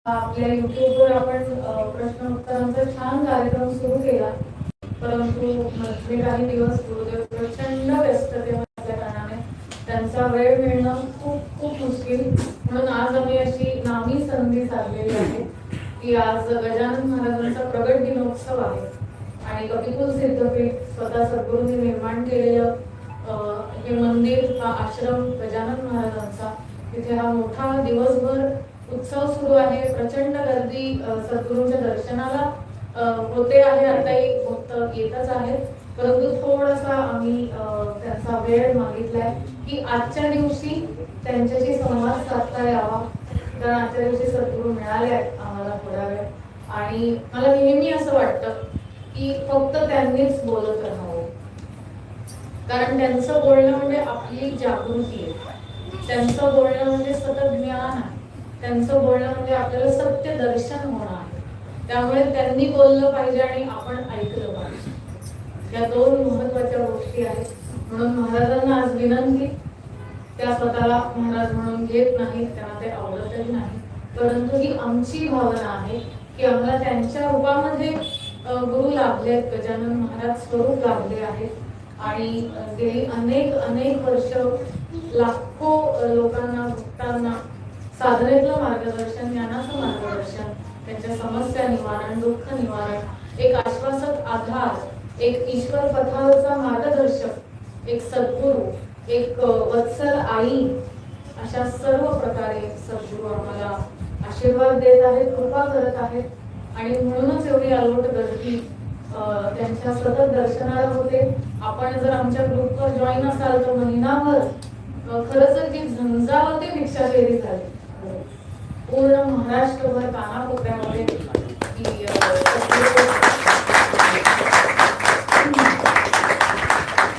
आपल्या युट्यूबवर आपण प्रश्न उत्तरांचा छान कार्यक्रम सुरू केला, परंतु मधले काही दिवस गुरुदेव प्रचंड व्यस्ततेमध्ये कारणाने त्यांचा वेळ मिळणं खूप खूप मुश्किल. म्हणून आज आम्ही अशी नामी संधी साधलेली आहे की आज गजानन महाराजांचा प्रगट दिनोत्सव आहे आणि कपिकुल सिद्धपीठ स्वतः सद्गुरूंनी निर्माण केलेलं हे मंदिर, हा आश्रम गजानन महाराजांचा, तिथे हा मोठा दिवसभर उत्सव सुरू आहे. प्रचंड गर्दी सद्गुरूंच्या दर्शनाला होते आहे, आताही भक्त येतच आहेत, परंतु थोडासा आम्ही त्यांचा वेळ मागितलाय की आजच्या दिवशी त्यांच्याशी संवाद साधता यावा. कारण आजच्या दिवशी सद्गुरू मिळाले आहेत आम्हाला थोडा वेळ, आणि मला नेहमी असं वाटतं की फक्त त्यांनीच बोलत राहावं, कारण त्यांचं बोलणं म्हणजे आपली जागृती आहे, त्यांचं बोलणं म्हणजे सतत ज्ञान आहे, त्यांचं बोलणं म्हणजे आपल्याला सत्य दर्शन होणं आहे. त्यामुळे त्यांनी बोललं पाहिजे आणि आपण ऐकलं पाहिजे, या दोन महत्वाच्या गोष्टी आहेत. म्हणून महाराजांना आज विनंती, त्या स्वतःला महाराज म्हणून घेत नाहीत, त्यांना ते आवडतही नाही, परंतु ही आमची भावना आहे की आम्हाला त्यांच्या रूपामध्ये गुरु लाभलेत, गजानन महाराज स्वरूप लाभले आहेत आणि गेली अनेक अनेक वर्ष लाखो लोकांना, भक्तांना साधनेतलं मार्गदर्शन, ज्ञानाचं मार्गदर्शन, त्यांच्या समस्या निवारण, दुःख निवारण, एक आश्वासक आधार, एक ईश्वर पथावरचा मार्गदर्शक, एक सद्गुरू, एक वत्सल आई, अशा सर्व प्रकारे सद्गुरू आम्हाला आशीर्वाद देत आहेत, कृपा करत आहेत. आणि म्हणूनच एवढी अलोट गर्दी त्यांच्या सतत दर्शनाला होते. आपण जर आमच्या ग्रुपवर जॉईन असाल तर महिनाभर खरंच जी झंझावती भिक्षा फेरी झाली पूर्ण महाराष्ट्रभर, कानाकोपऱ्यामध्ये.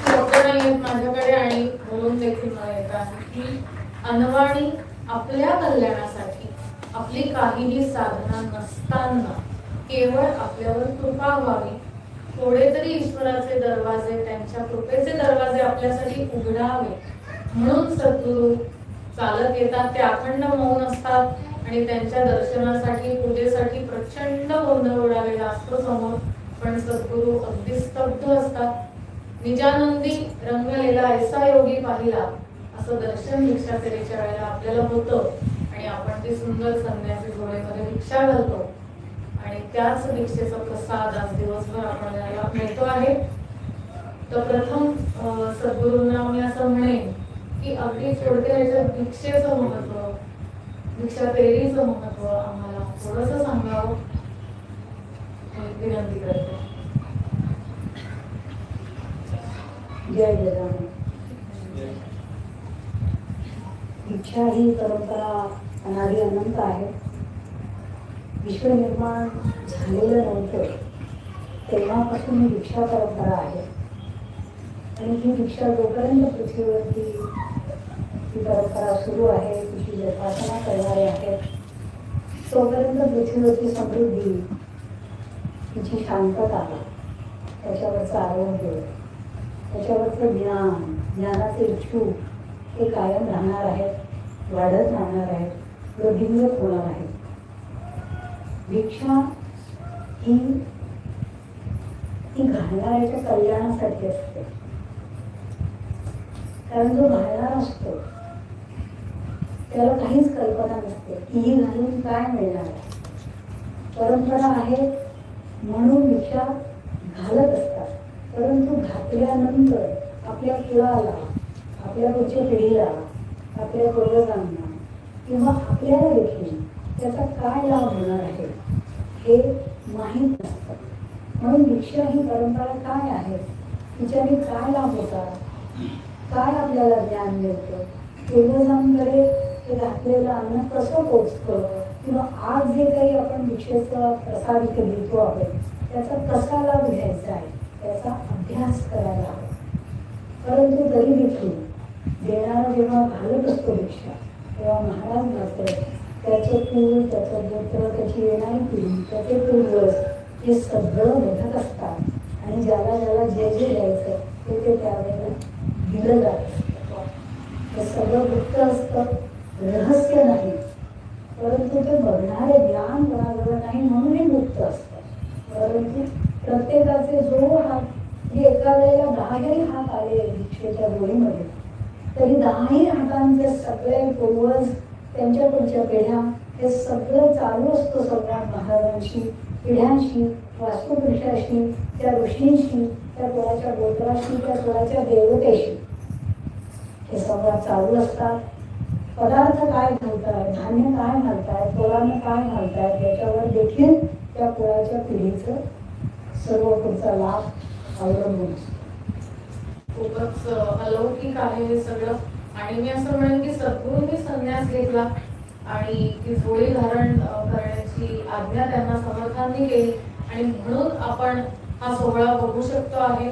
शब्द नाही आहेत माझ्याकडे आणि बोलून देखील मला येत आहे की अनवाणी आपल्या कल्याणासाठी आपली काहीही साधना नसताना केवळ आपल्यावर कृपा व्हावी, थोडे तरी ईश्वराचे दरवाजे, त्यांच्या कृपेचे दरवाजे आपल्यासाठी उघडावे म्हणून सद्गुरू चालत येतात. ते अखंड मौन असतात आणि त्यांच्या दर्शनासाठी, पूजेसाठी प्रचंड गोंधळ उडालेला असतो समोर, पण सद्गुरू अगदी स्तब्ध असतात. निजानंदी रंगलेला ऐसा योगी पाहिला, असं दर्शन भिक्षा फेरीच्या वेळेला आपल्याला होतं आणि आपण ती सुंदर संन्यासी जोडीमध्ये भिक्षा घालतो आणि त्याच भिक्षेचा प्रसाद आज दिवसभर आपल्याला मिळतो आहे. तर प्रथम सद्गुरूंना मी असं म्हणेन की अगदी थोडक्या ह्याच्यात भिक्षेचं महत्व, भिक्षा फेरीचं महत्व आम्हाला थोडंसं सांगावं विनंती करते. जय गजानन. भिक्षा ही परंपरा अनादी अनंत आहे. विश्व निर्माण झालेलं नव्हतं तेव्हापासून ही भिक्षा परंपरा आहे आणि ही भिक्षा जोपर्यंत पृथ्वीवरती ही परंपरा सुरू आहे, तिची जोपासना करणारे आहेत, तोपर्यंत पृथ्वीवरची समृद्धी, तिची शांतता, त्याच्यावरचं आरोग्य, त्याच्यावरचं ज्ञान, ज्ञानाचे इच्छुक हे कायम राहणार आहेत, वाढत राहणार आहेत, वृद्धिंगत होणार आहेत. भिक्षा ही घालणाऱ्याच्या कल्याणासाठी असते, कारण जो घालणार असतो त्याला काहीच कल्पना नसते की ही घालून काय मिळणार आहे. परंपरा आहे म्हणून भिक्षा घालत असतात, परंतु घातल्यानंतर आपल्या कुळाला, आपल्या पुढच्या पिढीला, आपल्या पूर्वजांना किंवा आपल्याला देखील त्याचा काय लाभ होणार आहे हे माहीत नसतं. म्हणून भिक्षा ही परंपरा काय आहे, तिच्याने काय लाभ होतात, काय आपल्याला ज्ञान मिळतं, पूर्वजांकडे हे घातलेलं अन्न कसं पोचतं, किंवा आज जे काही आपण भिक्षेचा प्रसाद इथे घेतो आहोत त्याचा कसा लाभ घ्यायचा आहे त्याचा अभ्यास करायला हवा. परंतु तरी देखील देणारा जेव्हा घालत असतो भिक्षा तेव्हा महाराज मात्र त्याचं कुळ, त्याचं गोत्र, त्याची येणारी पिढी, त्याचे पूर्वज हे सगळं बघत असतात आणि ज्याला ज्याला जे जे द्यायचं ते त्यावेळेला दिलं जात असतं. हे सगळं गुप्त असतं, रहस्य नाही, परंतु ते बघणारे ज्ञान कोणाजवळ नाही म्हणून हे मुक्त असतं. परंतु प्रत्येकाचे जो हात, जे एका वेळेला 10 जरी हात आले दीक्षेच्या गोळीमध्ये, तरी 10ही हातांचे सगळे पूर्वज, त्यांच्या पुढच्या पिढ्या, हे सगळं चालू असतं सम्राट महाराजांशी, पिढ्यांशी, वास्तुपुरुषाशी, त्या ऋषींशी, त्या कुळाच्या गोत्राशी, त्या कुळाच्या देवतेशी हे संवाद चालू असतात. पदार्थ काय घालताय, धान्य काय घालताय, पोरांना काय घालताय, याच्यावर देखील त्या कुळाच्या पिढीचं सर्व पुढचा लाभ अवलंबून असतो. खूपच अलौकिक आहे हे सगळं. आणि मी असं म्हणेन की सद्गुरूंनी संन्यास घेतला आणि ती झोळी धारण करण्याची आज्ञा त्यांना समर्थांनी केली आणि म्हणून आपण हा सोहळा बघू शकतो आहे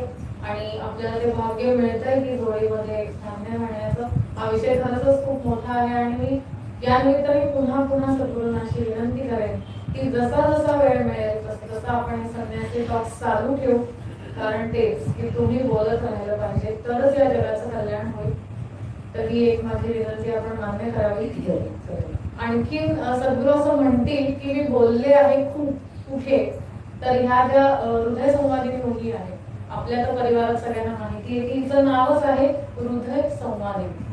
आणि आपल्याला ते भाग्य मिळतंय की झोळीमध्ये धान्य घालण्याचं. हा विषय खरंच खूप मोठा आहे आणि मी या निमित्ताने पुन्हा पुन्हा सद्गुरूंना अशी विनंती करेन की जसा जसा वेळ मिळेल तसं आपण हे संन्यासी टॉक्स चालू ठेवू. कारण तेच की तुम्ही बोलत राहिलं पाहिजे तरच या जगाचं कल्याण होईल. तर ही एक माझी विनंती आपण मान्य करावी. आणखीन सद्गुरू असं म्हणतील की मी बोलले आहे खूप कुठे, तर ह्या ज्या हृदय संवादिनी मुली आहेत आपल्या तर परिवारात सगळ्यांना माहिती आहे की हिचं नावच आहे हृदय संवादिनी.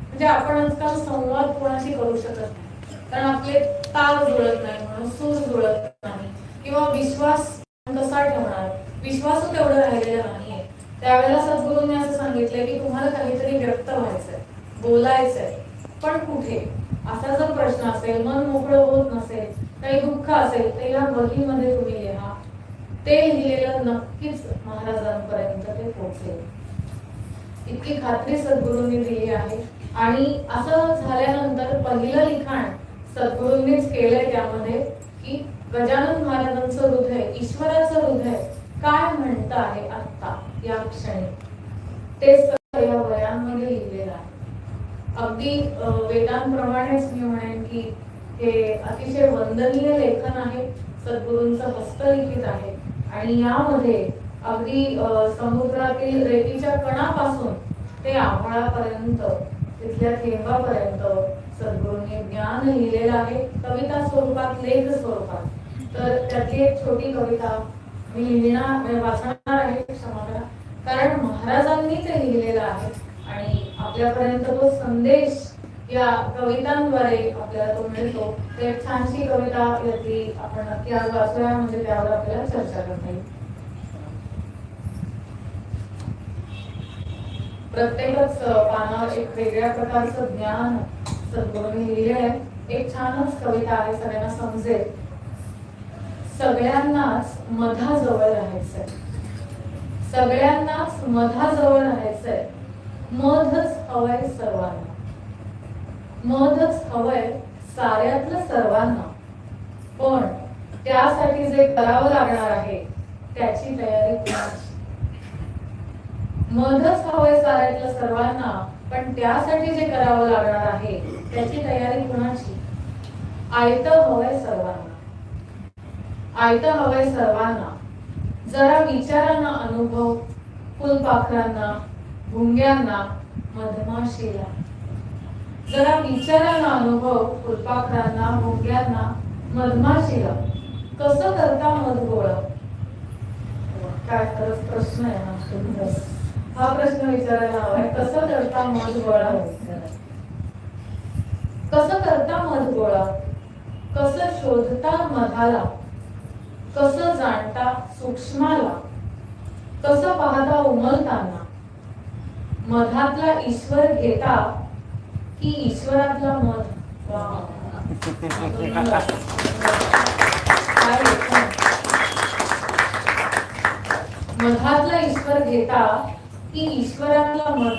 म्हणजे आपण आजकाल संवाद कोणाशी करू शकत नाही कारण आपले ताल जुळत नाही, म्हणून सूर जुळत नाही किंवा विश्वास कसा ठेवणार, विश्वास तेवढं राहिलेला नाहीये. त्यावेळेला सद्गुरूंनी असं सांगितलंय की तुम्हाला काहीतरी व्यक्त व्हायचंय, बोलायचंय, पण कुठे, असा जर प्रश्न असेल, मन मोकळं होत नसेल, काही दुःख असेल तर या वहीमध्ये तुम्ही लिहा. ते लिहिलेलं नक्कीच महाराजांपर्यंत ते पोहोचेल, इतकी खात्री सद्गुरूंनी दिली आहे. आणि असं झाल्यानंतर पहिलं लिखाण सद्गुरूंनीच केलंय त्यामध्ये की गजानन महाराजांचं हृदय, ईश्वराचं हृदय काय म्हणत आहे आता या क्षणी, ते सगळं या वयांमध्ये लिहिलेलं आहे. अगदी वेदांप्रमाणेच मी म्हणेन की हे अतिशय वंदनीय लेखन आहे, सद्गुरूंचं हस्तलिखित आहे. आणि यामध्ये अगदी समुद्रातील रेतीच्या कणापासून ते आभाळापर्यंत, तिथल्या थेंबापर्यंत सद्गुरूंनी ज्ञान लिहिलेलं आहे, कविता स्वरूपात, लेख स्वरूपात. तर त्यातली एक छोटी कविता मी लिहिणार, वाचणार आहे, क्षमा करा, कारण महाराजांनी ते लिहिलेलं आहे आणि आपल्यापर्यंत तो संदेश या कवितांद्वारे आपल्याला तो मिळतो. ते एक छानशी कविता यातली आपण नक्की आज वाचूया, म्हणजे त्यावर आपल्याला चर्चा करता येईल. प्रत्येकच पानावर एक वेगळ्या प्रकारचं ज्ञान सद्गुरूंनी लिहिलेलं आहे. एक छानच कविता आहे, सगळ्यांना समजेल. सगळ्यांनाच मधाजवळ राहायचंय, सगळ्यांनाच मधाजवळ राहायचंय, मधच हवंय सर्वांना, मधच हवंय साऱ्यातलं सर्वांना, पण त्यासाठी जे करावं लागणार आहे त्याची तयारी कुणाची. मधच हवंय साऱ्यातलं सर्वांना, पण त्यासाठी जे करावं लागणार आहे त्याची तयारी कुणाची. आयतं हवंय सर्वांना, आयतं हवंय सर्वांना, जरा विचारांना अनुभव, फुलपाखरांना, भुंग्यांना, मधमाशीला. जरा विचारांना अनुभव, फुलपाखरांना, भुंग्यांना, मधमाशीला. कसं करता मध गोळा. काय खरंच प्रश्न आहे ना, हा प्रश्न विचारायला हवाय. कसं करता मध गोळा, कसं करता मध गोळा, कसं शोधता मधाला, कसं जाणता सूक्ष्माला, कसं पाहता उमलताना. मधातला ईश्वर घेता की ईश्वरातला मध. मधातला ईश्वर घेता की ईश्वरातला मध.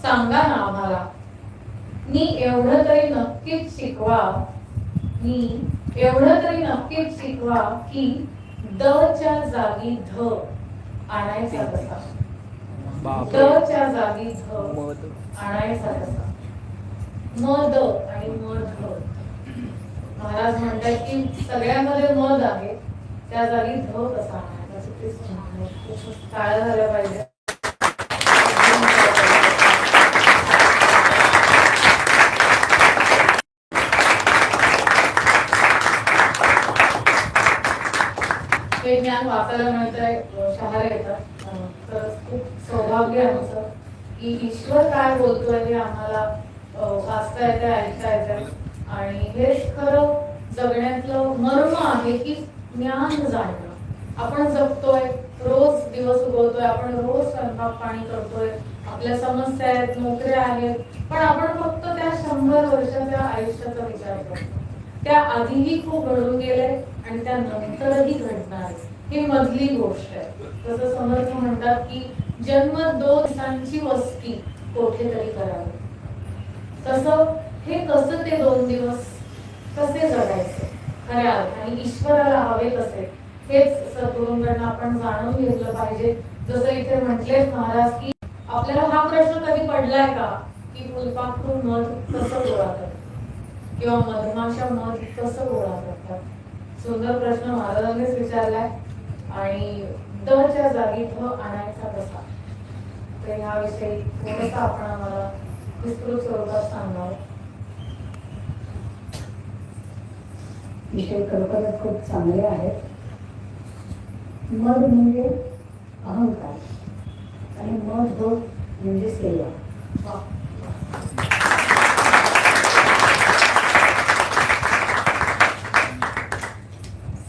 सांगा ना आम्हाला, मी एवढं तरी नक्कीच शिकवा, मी एवढं तरी नक्कीच शिकवा की द च्या जागी ध आणायचा कसा. द च्या जागी ध आणायचा कसा. मद आणि मध. महाराज म्हणतात की सगळ्यामध्ये मध आहे, त्या जागी ध कसा आणायचा. टाळ्या झाल्या पाहिजे. हे ज्ञान वाचायला मिळतंय, शहारे येतात. तर खूप सौभाग्य आहे आमचं की ईश्वर काय बोलतोय हे आम्हाला वाचता येते, ऐकता येते. आणि हेच खरं जगण्यातलं मर्म आहे की ज्ञान जाणणं. आपण जगतोय, रोज दिवस उगवतोय, आपण रोज स्वयंपाक पाणी करतोय, आपल्या समस्या आहेत, नोकऱ्या आहेत, पण आपण फक्त त्या 100 वर्षाच्या आयुष्याचा विचार करतो. त्या आधीही खूप घडून गेले आणि त्यानंतरही घडणार आहे, ही मधली गोष्ट आहे. जसं समर्थ म्हणतात की जन्म 2 दिवसांची वस्ती कोठेतरी करावी, तसं हे कसं ते 2 दिवस कसे जगायचे खऱ्या आणि ईश्वराला हवे कसे, हेच सद्गुरूंकडनं आपण जाणून घेतलं पाहिजे. जसं इथे म्हटले महाराज की आपल्याला हा प्रश्न कधी पडलाय का की फुलपाखरू मध कसं गोळा करतात किंवा मधमाशा मध कसं गोळा करतात. सुंदर प्रश्न महाराजांनीच विचारलाय. आणि दच्या जागी ध आणायचा कसा, तर ह्याविषयी थोडंसं आपण आम्हाला विस्तृत स्वरूपात सांगावं. विषय खरोखरच खूप चांगले आहेत. मध म्हणजे अहंकार आणि मध म्हणजे सेवा.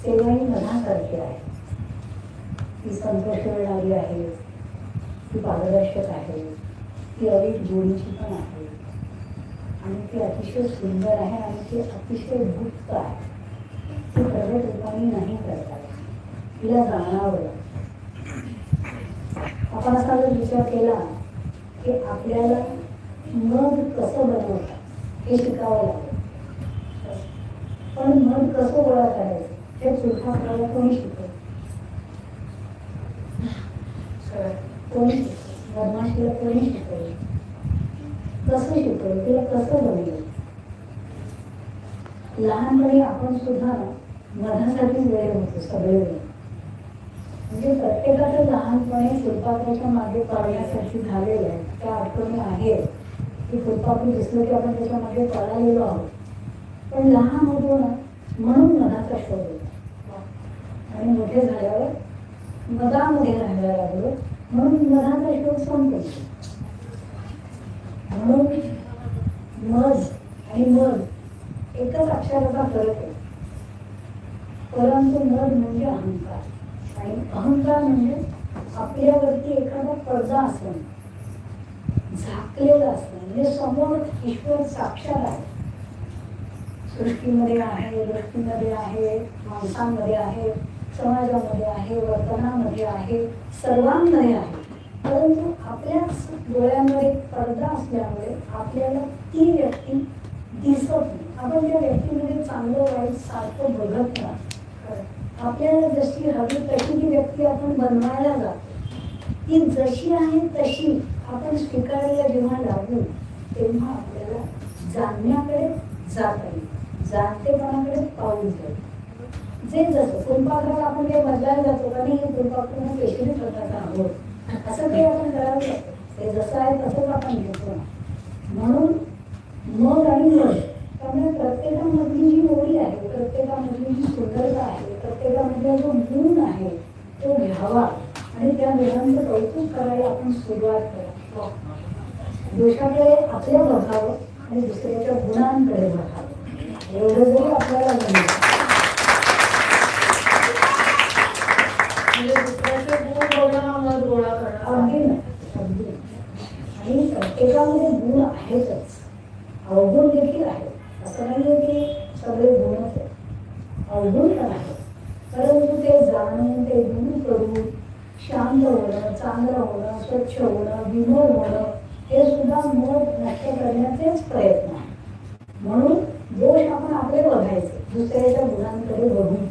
सेवा ही मनासारखी आहे, ती संतोष मिळणारी आहे, ती पारदर्शक आहे, ती अवीट गोडीची पण आहे आणि ती अतिशय सुंदर आहे आणि ती अतिशय गुप्त आहे. ती प्रगट रूपाने नाही करता येत, तिला जाणावं. आपण असा जर विचार केला की आपल्याला मध कसं बनवतात हे शिकावं लागेल, पण मध कसं गोळा करायचं हे फुलपाखराला कोणी शिकवलं? कोणी शिकवलं? मधमाशीला कोणी शिकवलं? कसं शिकवलं? तिला कसं बनवलं? लहानपणी आपण सुद्धा मधासाठीच वेळ होतो सगळे वेळ. म्हणजे प्रत्येकाचं लहानपणी फुलपाखराच्या मागे पळण्यासाठी झालेलं आहे. त्या आठवणी आहेत की फुलपाखरू दिसलं की आपण त्याच्या मागे पळालेलो आहोत. पण लहान होतो ना म्हणून मधाचा शोध होता आणि मोठे झाल्यावर मधामध्ये राहायला लागलो म्हणून मधाचा शोध संपतो. म्हणून मध आणि मध एकच अक्षराचा फरक आहे, परंतु मध म्हणजे अहंकार आणि अहंकार म्हणजे आपल्यावरती एखादा पडदा असणं, झाकलेलं असणं. म्हणजे समोर ईश्वर साक्षात आहे, सृष्टीमध्ये आहे, दृष्टीमध्ये आहे, माणसांमध्ये आहे, समाजामध्ये आहे, वर्तनामध्ये आहे, सर्वांमध्ये आहे. परंतु आपल्याच डोळ्यांवर एक पडदा असल्यामुळे आपल्याला ती व्यक्ती दिसत नाही. आपण त्या व्यक्तीमध्ये चांगलं वाईट सारखं बघत नाही. आपल्याला जशी हवी तशी ती व्यक्ती आपण बनवायला जातो. ती जशी आहे तशी आपण स्वीकारायला जेव्हा लागू तेव्हा आपल्याला जाणण्याकडे जाता येईल, जाणतेपणाकडे पाऊल जाईल. जे जसं फुलपाखराला आपण काही बदलायला जातो का नाही, फुलपाखराला केशरी प्रकारचा आहोत असं काही आपण करायला जातो. ते जसं आहे तसंच आपण घेतो. म्हणून मध आणि मध त्यामुळे प्रत्येकामधली जी ओळी आहे, प्रत्येकामधली जी सुंदरता आहे, प्रत्येकामधला जो गुण आहे तो घ्यावा आणि त्या गुणांचं कौतुक करायला आपण सुरुवात करा. दोषाकडे आपल्या बघावं आणि दुसऱ्याच्या गुणांकडे बघावं. एवढं जरी आपल्याला जमेल म्हणजे दुसऱ्याचे गुण बघणं हा मध गोळा करणं. अगदी नाही, अगदी. आणि प्रत्येकामध्ये गुण आहेतच, अवगुण देखील आहे. असं नाही की सगळे गुणच आहेत, अवगुण पण आहे. परंतु ते जाणून ते दूर करून शांत होणं, चांगलं होणं, स्वच्छ होणं, विनोद होणं हे सुद्धा मध नष्ट करण्याचेच प्रयत्न आहे. म्हणून दोष आपण आपले बघायचे, दुसऱ्याच्या गुणांकडे बघून.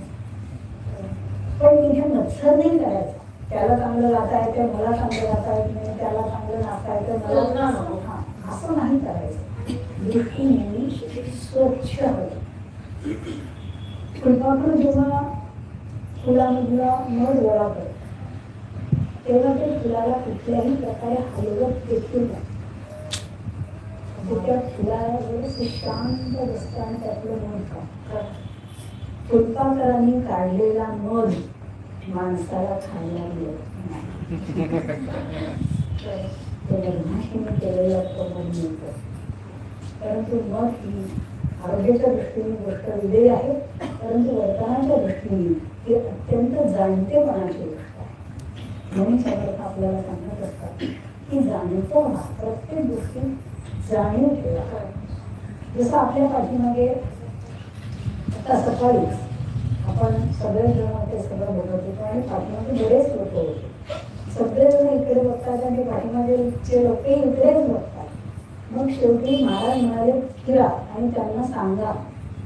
पण तिथे मत्सर नाही करायचा. त्याला चांगलं गाता येतं, मला चांगलं गाता येत नाही, त्याला चांगलं नाचता येतं, मला असं नाही करायचं. दृष्टी नेहमी स्वच्छ हवी. फुलपाखरू जेव्हा फुलामधला मध गोळा करतो तेव्हा ते फुलाला कुठल्याही प्रकारे हलवत देखील नाही. त्या फुलाला जर शांत बसतं आणि त्यातलं मध काढतं. फुलपाखरांनी काढलेला मध माणसाला खायला मिळत नाही. ते लग्नाशी केलेलं प्रबोध मिळतं. परंतु मग ही आरोग्याच्या दृष्टीने गोष्ट वेगळी आहे, परंतु वर्तनाच्या दृष्टीने ही अत्यंत जाणतेपणाची गोष्ट आहे. म्हणून समर्थ आपल्याला सांगत असतात की जाणतेपणा, प्रत्येक गोष्टी जाणीव ठेवा. जसं आपल्या पाठीमागे आता सकाळीच आपण सगळेजण ते सगळं बघत होतो आणि पाठीमागे बरेच लोक होते. सगळेजण इकडे बघतात आणि पाठीमागेचे लोक इकडेच बघतात. मग शेवटी महाराज म्हणाले फिरा आणि त्यांना सांगा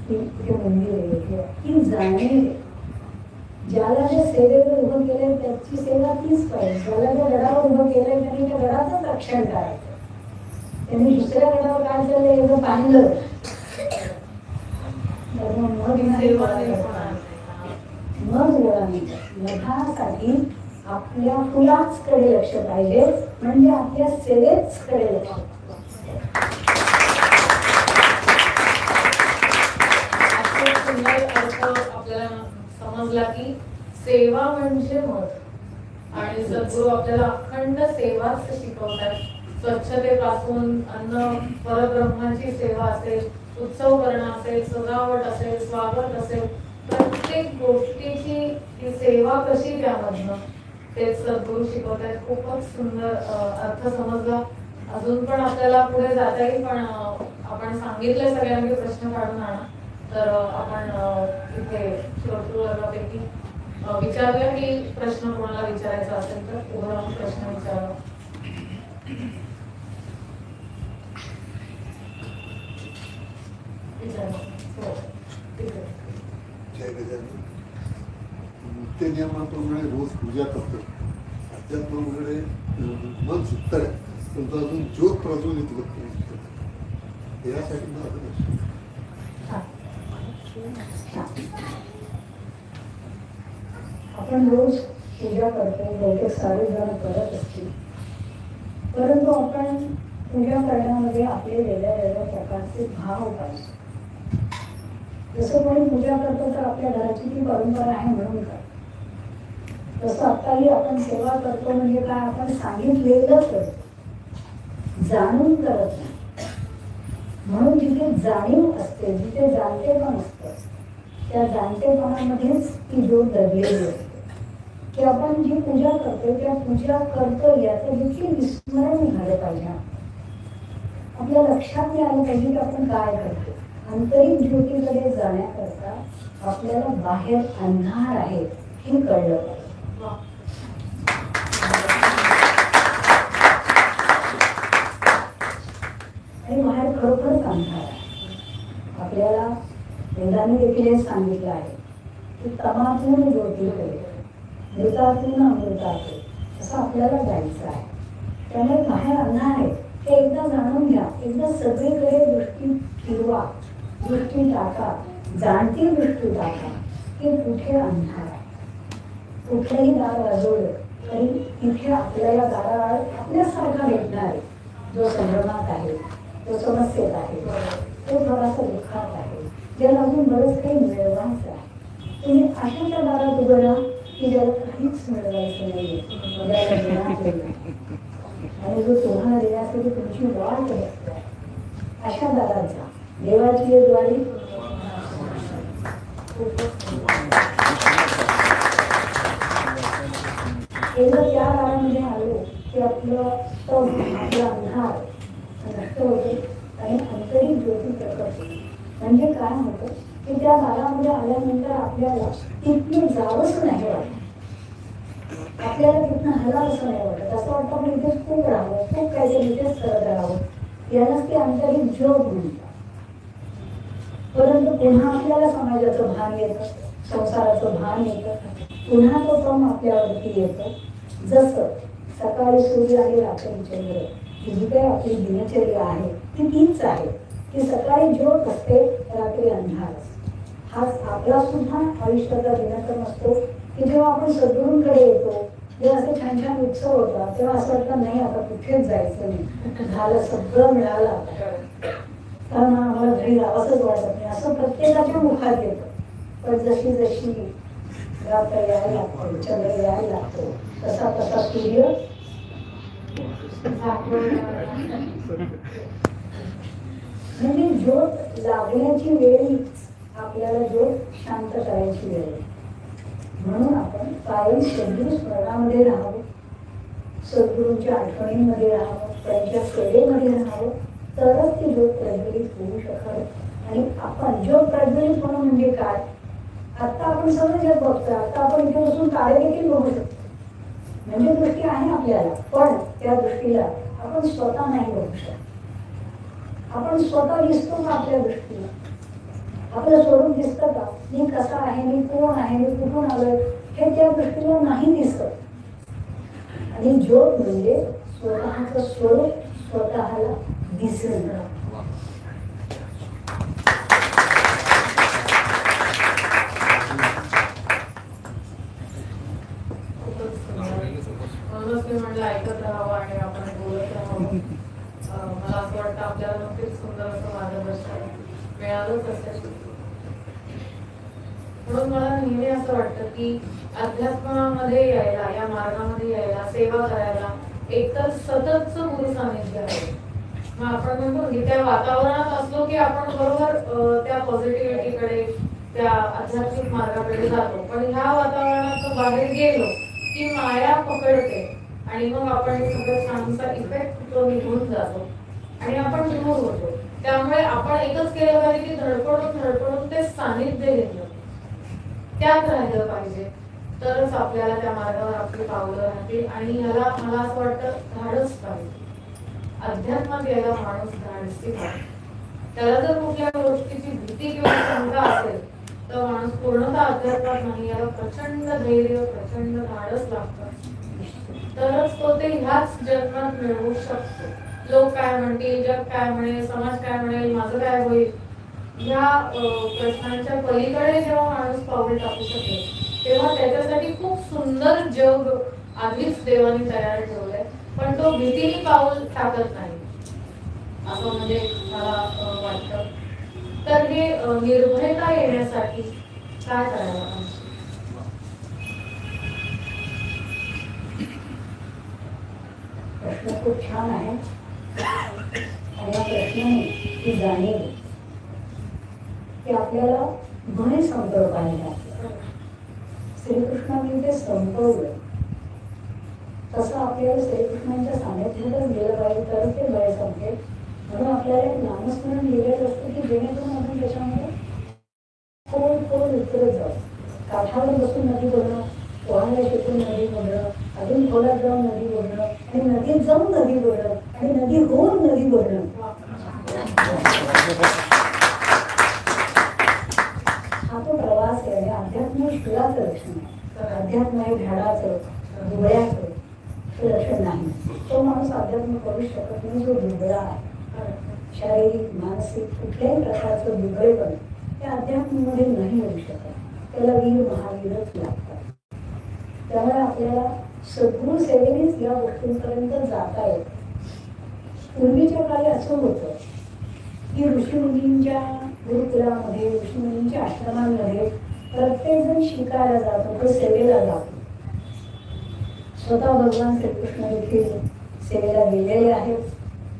की इथे मंदिर आहे किंवा ती जाणीव. ज्याला जे सेवेवर उभं केलंय त्याची सेवा तीच पाहिजे. ज्याला ज्या गडावर उभं केलंय त्यांनी त्या गडाचंच रक्षण करायचं. त्यांनी दुसऱ्या गडावर काय चाललंय एवढं पाहिलं तर मग लढासाठी आपल्या फुलाच कडे लक्ष पाहिजे, म्हणजे आपल्या सेवेच कडे लक्ष. सुंदर अर्थ आपल्याला समजला की सेवा म्हणजे मत. आणि सद्गुरू आपल्याला अखंड सेवाच शिकवतात. स्वच्छतेपासून अन्न परब्रह्माची सेवा असेल, उत्सव करणं असेल, सजावट असेल, स्वागत असेल, प्रत्येक गोष्टीची ती सेवा कशी त्यामधनं तेच सद्गुरू शिकवतात. खूपच सुंदर अर्थ समजला. अजून पण आपल्याला पुढे जाता येईल, पण आपण सांगितले सगळ्यांनी प्रश्न काढून आणा. तर आपण इथे श्रोतृवर्गापैकी विचारूया की प्रश्न कोणाला विचारायचा असेल तर उभं राहून प्रश्न विचारा. नित्य नियमाप्रमाणे रोज पूजा करतो. अध्यात्माकडे मन सुप्त आहे, पण अजून ज्योत प्रज्वलित होत नाही. यासाठी माझं आपण रोज पूजा करतो, बहुतेक सारे जण करत असतील. परंतु आपण पूजा करण्यामध्ये आपले वेगळ्या वेगळ्या प्रकारचे भाव पाहिजे. जसं कोणी पूजा करतो तर आपल्या घराची ती परंपरा आहे म्हणून काय, तसं आत्ताही आपण सेवा करतो म्हणजे काय, आपण सांगितलेलं करतो, जाणून करत नाही. म्हणून जिथे जाणीव असते, जिथे जाणतेपण असतं, त्या जाणतेपणामध्येच ती ज्योत दडलेली असते. की आपण जी पूजा करतो त्या पूजा करतो याचं देखील विस्मरण झालं पाहिजे. आपल्या लक्षात नाही आलं पाहिजे की आपण काय करतो. आंतरिक ज्योतीकडे जाण्याकरता आपल्याला बाहेर अंधार आहे हे कळलं पाहिजे. आणि बाहेर खरोखरच अंधार आहे. आपल्याला वेदांनी देखील हे सांगितलं आहे की तमातून ज्योतीकडे, मृतातून अमृताकडे, असं आपल्याला जायचं आहे. त्यामुळे बाहेर अंधार आहे हे एकदा जाणून घ्या. एकदा सगळीकडे दृष्टी फिरवा, दृष्टी टाका, जाणती दृष्टी टाका की कुठे अंधार आहे. कुठेही दार वाजवलं तरी तिथे आपल्याला दाराआड आपल्यासारखा भेटणार आहे. जो संभ्रमात आहे, जो समस्येत आहे, तो थोडासा दुःखात आहे, ज्याला अजून बरंच काही मिळवायचं आहे. तुम्ही अशाच्या दारात उघडा की ज्याला काहीच मिळवायचं नाही आणि जो तुम्हाला देण्यासाठी तुमची वाट बघतो आहे, अशा दारात जा. देवाची द्वारी एकदा त्या दारामध्ये आलो की आपलं तम, आपला अंधार नष्ट होते आणि आंतरिक ज्योती प्रकट होते. म्हणजे काय होतं की त्या दारामध्ये आल्यानंतर आपल्याला तिथून जावंच नाही वाटत. आपल्याला तिथनं हलावंसं नाही वाटत. असं वाटतं आपण इथेच खूप राहावं, खूप काहीतरी इथेच करत राहावं. यालाच ते आंतरिक ज्योत म्हणतात. परंतु पुन्हा आपल्याला समाजाचं भान येतं, संसाराचं भान येतं, पुन्हा तो क्रम आपल्यावरती येतो. जसं सकाळी सूर्य आणि रात्री चंद्र ही जी काही आपली दिनचर्या आहे ती तीच आहे की सकाळी ज्योत असते, रात्री अंधार असतो. हाच आपला सुद्धा आयुष्याचा दिनक्रम असतो की जेव्हा आपण सद्गुरूंकडे येतो, जेव्हा असे छान छान उत्सव होतात, तेव्हा असं वाटतं नाही आता कुठेच जायचं नाही, झालं सगळं मिळालं, कारण आम्हाला घरी राहावंसंच वाटत नाही, असं प्रत्येकाच्या मुखात येतं. पण जशी जशी रात्र यायला लागते, चंद्र यायला लागतो, तसा तसा सूर्य म्हणजे ज्योत लागण्याची वेळी आपल्याला ज्योत शांत करायची वेळ आहे. म्हणून आपण कायम सद्गुरू स्मरणामध्ये राहावं, सद्गुरूंच्या आठवणींमध्ये राहावं, त्यांच्या सेवेमध्ये राहावं, तरच ती ज्योत प्रज्वलित होऊ शकाल. आणि आपण ज्योत प्रज्वलित होणं म्हणजे काय? आता आपण सगळं जग बघतोय, आता आपण इथे बसून तारे देखील बघू शकतो, म्हणजे दृष्टी आहे आपल्याला, पण त्या दृष्टीला आपण स्वतः नाही बघू शकत. आपण स्वतः दिसतो का आपल्या दृष्टीला? आपलं स्वरूप दिसतं का? मी कसा आहे, मी कोण आहे, मी कुठून आलोय, हे त्या दृष्टीला नाही दिसत. आणि ज्योत म्हणजे स्वतःचं स्वरूप स्वतःला दिसणं. म्हणूनच मी म्हटलं ऐकत राहावं आणि आपण बोलत राहावं. मला असं वाटतं आपल्याला नक्कीच सुंदर असं मार्गदर्शन मिळालंच असेल. म्हणून मला नेहमी असं वाटतं की अध्यात्मामध्ये यायला, या मार्गामध्ये यायला, सेवा करायला एकतर सततचं गुरु सानिध्य आहे. मग आपण म्हणतो की त्या वातावरणात असलो की आपण बरोबर त्या पॉझिटिव्हिटीकडे, त्या आध्यात्मिक मार्गाकडे जातो. पण ह्या वातावरणातून बाहेर गेलो की माया पकडते आणि मग आपण सगळं छानसा इफेक्ट तो निघून जातो आणि आपण दूर होतो. त्यामुळे आपण एकच केलं पाहिजे की धडपडून ते सानिध्य घेतलं, त्यात राहिलं पाहिजे, तरच आपल्याला त्या मार्गावर आपली पावलं राहतील. आणि ह्याला मला असं वाटतं धाडस पाहिजे. अध्यात्मात यायला माणूस धाडसी पाहिजे. त्याला जर कुठल्या गोष्टीची भीती किंवा शंका असेल तर माणूस पूर्णतः अध्यात्मात नाही. याला प्रचंड धैर्य, प्रचंड धाडस लागतं, तरच तो ते ह्याच जन्मात मिळवू शकतो. लोक काय म्हणतील, जग काय म्हणेल, समाज काय म्हणेल, माझं काय होईल, ह्या प्रश्नांच्या पलीकडे जेव्हा माणूस पाऊल टाकू शकेल तेव्हा त्याच्यासाठी खूप सुंदर जग आधीच देवाने तयार ठेवलंय. पण तो भीतीने पाऊल टाकत नाही असं म्हणजे मला वाटतं. तर हे निर्भयता येण्यासाठी काय करायला पाहिजे? प्रश्न खूप छान आहे आणि या प्रश्नाने ती जाणीव की आपल्याला भय संकल्प आहे. श्रीकृष्णाने ते संपवलं, तसं आपल्याला श्रीकृष्णांच्या सानिध्यातच गेलं पाहिजे तर ते भय संपेल. म्हणून आपल्याला एक नामस्मरण लिहिलेलं असतं की जेणेकरून आपण त्याच्यामध्ये खोल उतरत जाऊ. काठावर बसून नदी बघणं, पोहायला शिकून नदी बघणं, अजून खोलात जाऊन नदी बघणं, आणि नदीत जाऊन नदी बघणं, आणि नदी होऊन नदी बघणं. हा तो प्रवास आहे. आणि अध्यात्म शिलाचं लक्षण आहे. अध्यात्म हे झाडाचं, दुबळ्याचं लक्षण नाही. तो माणूस अध्यात्म करू शकत नाही जो दुबळा आहे. शारीरिक, मानसिक कुठल्याही प्रकारचं दुबळेपण त्या अध्यात्मामध्ये नाही होऊ शकत. त्याला वीर महावीरच लागतात. त्यामुळे आपल्याला सद्गुरू सेवेनेच या गोष्टींपर्यंत जाता येत. पूर्वीच्या काळी असं होतं की ऋषीमुनींच्या गुरुकुलामध्ये, ऋषीमुनींच्या आश्रमांमध्ये प्रत्येक जण शिकायला जात होतं, सेवेला जात होतं. स्वतः भगवान श्रीकृष्ण देखील सेवेला गेलेले आहेत.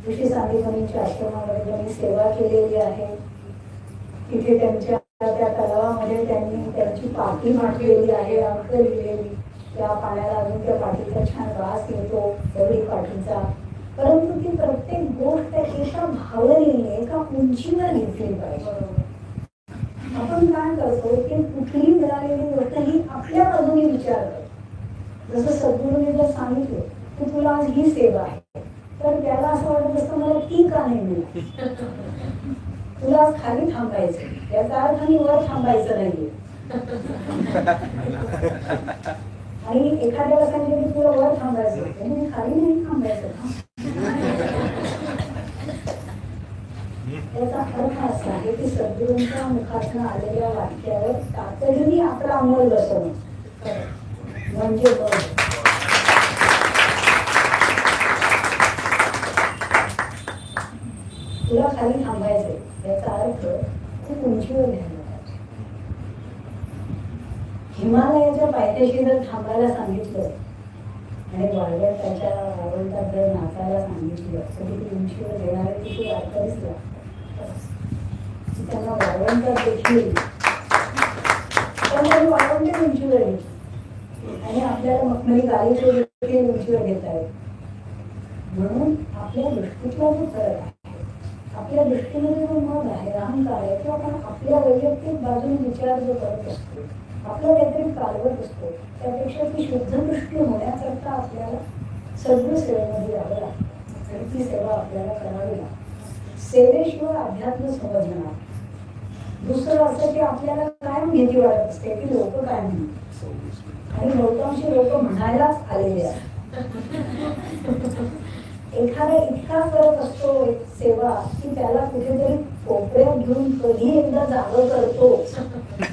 ऋषी सांदीपनींच्या आश्रमामध्ये त्यांनी सेवा केलेली आहे. तिथे त्यांच्या त्या तलावामध्ये त्यांनी त्यांची पाठी मांडलेली आहे, अंक लिहिलेली. त्या पाण्याला अजून त्या पाठीचा छान वास येतो, दगडी पाठीचा. परंतु ती प्रत्येक गोष्ट एका भावनेने, एका उंचीवर घेतली पाहिजे. आपण काय करतो की कुठली मिळालेली गोष्ट ही आपल्या बाजूने विचार करतो. जसं सद्गुरूने जर सांगितलं की तुला आज ही सेवा आहे, तर त्याला असं वाटत असतं मला ती का नाही मिळाली. तुला आज खाली थांबायचं, याचा अर्थ मी वर थांबायचं नाहीये. आणि एखाद्याला सांगितलं की तुला वर थांबायचं, मी खाली नाही थांबायचं. याचा अर्थ असा आहे की सद्गुरूंच्या मुखातून आलेल्या वाक्यावर तातडीने आपला अंमल बसवणं म्हणजे तुला खाली थांबायचंय याचा अर्थ खूप उंचीवर घ्यायला पाहिजे. हिमालयाच्या पायथ्याशी जर थांबायला सांगितलं आणि वाळवंटाच्या वाळवंटात जर नाचायला सांगितलं तर तिथे उंचीवर येणारे तिथे वारकरीच लागतात. त्यांना वाळवंटात देखील पण वाळवंट उंचीवर येते आणि आपल्याला मखमली गाडीचे देखील उंचीवर घेता येत. म्हणून आपल्या दृष्टीतला जो फरक आहे, आपल्या दृष्टीमध्ये जो मग आहे, अहंकार आहे, तो आपण आपल्या वैयक्तिक बाजूने विचार जो करत असतो, आपलं काहीतरी कालवत असतो, त्यापेक्षा ती शुद्ध दृष्टी होण्याकरता आपल्याला सगळं सेवेमध्ये यावं लागतं आणि ती सेवा आपल्याला करावी लागते. सेवेशिवाय अध्यात्म समजणार नाही. दुसरं असं की आपल्याला काय भीती वाटत असते की लोक काय म्हणतात आणि बहुतांशी लोक म्हणायलाच आलेले आहेत. एखादा इतका करत असतो सेवा की त्याला कुठेतरी कोपऱ्यात घेऊन कधी एकदा जागं करतो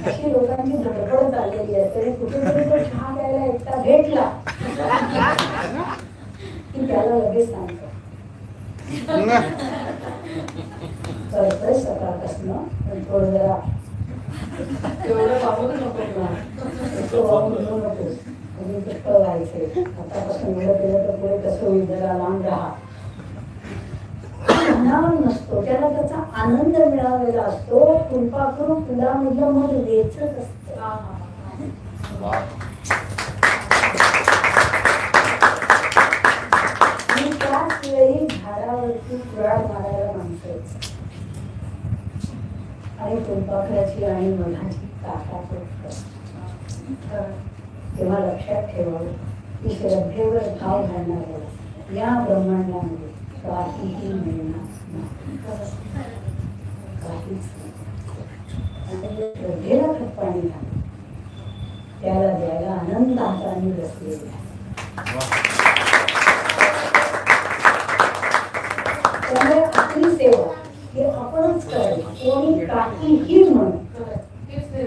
अशी लोकांची धडपड चाललेली आहे. तरी कुठेतरी तो चहा द्यायला एकटा भेटला की त्याला लगेच सांगतो करतोय सकाळपासनं पण थोडं जरा एवढं वापरू नको नकोस म्हणजे पुष्कळ व्हायचंय. आतापासून एवढं केलं तर पुढे कसं होईल, जरा लांब राहा नसतो. त्याला त्याचा आनंद मिळालेला असतो. फुलपाखरू फुलामधलं मग वेचत असत. आणि त्याच वेळी झाडावरती कुऱ्हाड मारायला माणसं आणि फुलपाखराची आणि मधाची ताकद तेव्हा लक्षात ठेवावं की श्रद्धेवर भाव घालणाऱ्याला या ब्रह्मांडामध्ये काहीही मिळणार नाही. काहीच नाही. श्रद्धेला खतपाणी घाल, त्याला द्यायला आनंद हाताने बसलेले आहे. त्यामुळे आपली सेवा हे आपणच करायची. कोणी काहीही म्हणून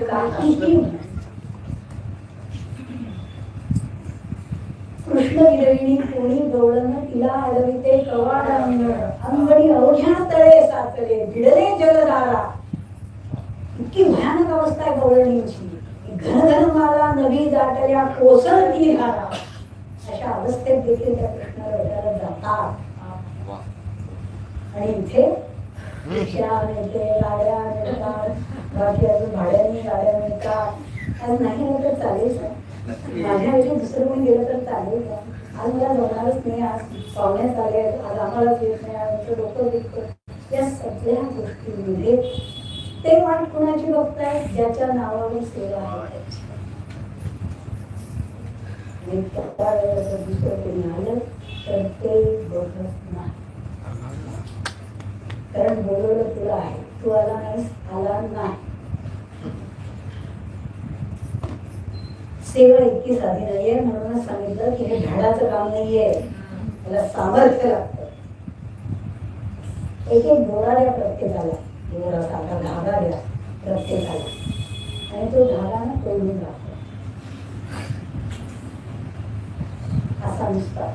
काहीही म्हणून. कृष्ण गिरविणी कोणी गवळण तिला अडविते कवाड अंगणी अवघ्या तळे साचले भिडले जलधारा. इतकी भयानक अवस्था आहे गवळणींची. घन घन माला नवी दाटल्या कोसळती धारा. अशा अवस्थेत देखील त्या कृष्णाला भेटायला जातात. आणि इथे रिक्षा मिळते, गाड्या मिळतात, बाकी अजून भाड्याने गाड्या मिळतात. आज नाही तर चालेल का? माझ्या ऐवजी दुसरं कोणी गेलं तर चालेल का? आज मला जमणारच नाही, आज पाहुण्यात आले, आज आम्हालाच येत नाही, आमचं डोकं विकत. या सगळ्या गोष्टींमध्ये ते वाट कोणाची बघताय ज्याच्या नावावर सेवा आहे आणि त्या वेळेला जर दुसरं कोणी आलं तर ते बघत नाही. कारण बोलवलं तुला आहे, तू आला नाहीस, आला नाही. सेवा इतकी साधी नाहीये. म्हणूनच सांगितलं की हे झाडाचं काम नाहीये, त्याला सामर्थ्य लागतं. एक एक दोरा द्या प्रत्येकाला, दोरा साधा धागा द्या प्रत्येकाला आणि तो धागा ना तोडून राहतो. असा नुसता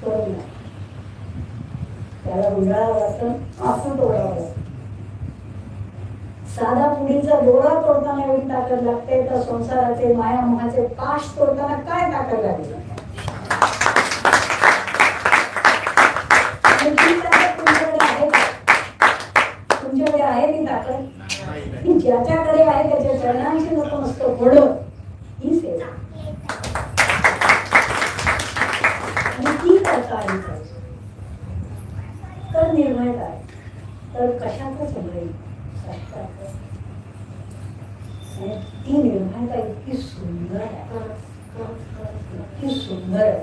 तोडून नाही, त्याला गुंडाळावं लागतं, असं तोडावं लागतं. साधा पुढीचा दोरा तोडताना एवढी ताकद लागते तर संसाराचे मायामोहाचे पाश तोडताना काय ताकद लागते? तुमच्याकडे आहे का? तुमच्याकडे आहे ती ताकद? ती ज्याच्याकडे आहे त्याच्या चरणांशी नको नसतं घोडं, ही सेवा. आणि ती करता आली पाहिजे. तर निर्भय काय तर कशातच नाही. आणि ती निर्भयता इतकी सुंदर आहे, इतकी सुंदर आहे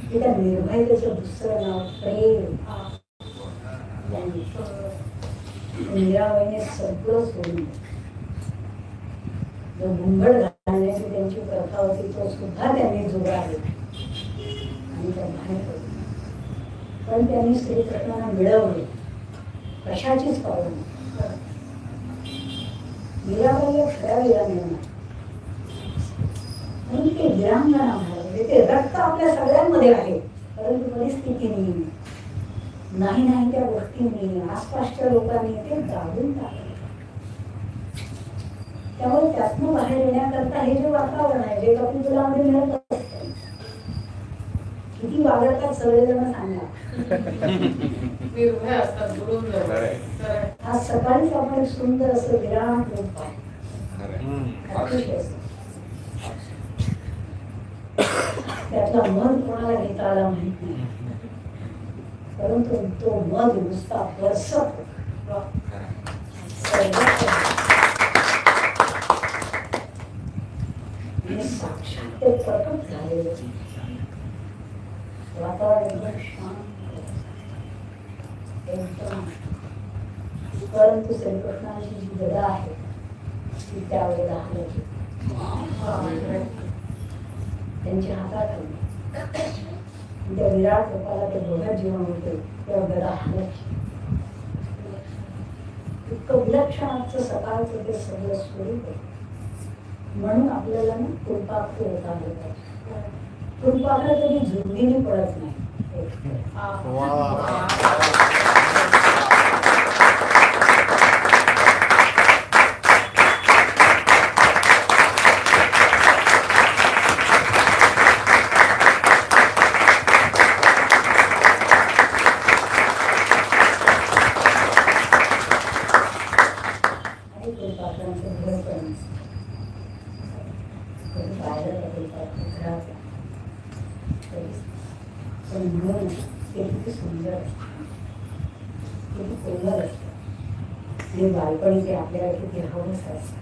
की त्या निर्भयतेचं दुसरं नाव प्रेम. मीराबाईने सगळं सोडून जो घुंगड घालण्याची त्यांची प्रथा होती तो सुद्धा त्यांनी जुगारला आणि त्या बाहेर पडली. पण त्यांनी श्रीकृष्णाला मिळवले, कशाचीच पावलं. मीराबाई खऱ्या वेळा मिळणार म्हणून ते वीरांगणा म्हणजे ते रक्त आपल्या सगळ्यांमध्ये आहे. परंतु परिस्थितीने नाही त्या गोष्टींनी आसपासच्या लोकांनी ते दाबून टाकले. त्यामुळे त्यातनं बाहेर येण्याकरता हे वातावरण आहे जे कपिकुलामध्ये मिळत असतं. किती वागतात सगळेजण सांगा. निर्भय असतात गुरुं जवळ. आज सकाळीच आपण एक सुंदर असं विराट रूप पाहिलं. अतिशय त्यातला मध कोणाला घेता आला माहित नाही, परंतु तो मध नुसता बरसत साक्षात ते प्रकट झालेले. वातावरण एकदम शांत, एकदम. परंतु श्रीकृष्णाची जी गदा आहे ती त्यावेळेला हलवली. त्यांच्या हातात आली. त्या विराट रूपाला ते बघत जीवन होते तेव्हा गदा हलायची. इतकं विलक्षणाचं सकाळचं ते सगळं स्वरूप आहे. म्हणून आपल्याला ना फुलपाखरू होता आलं पाहिजे. फुलपाखरं कधी झुरडीने पडत नाही. हे बालपण ते आपल्याला किती हवंच असतं.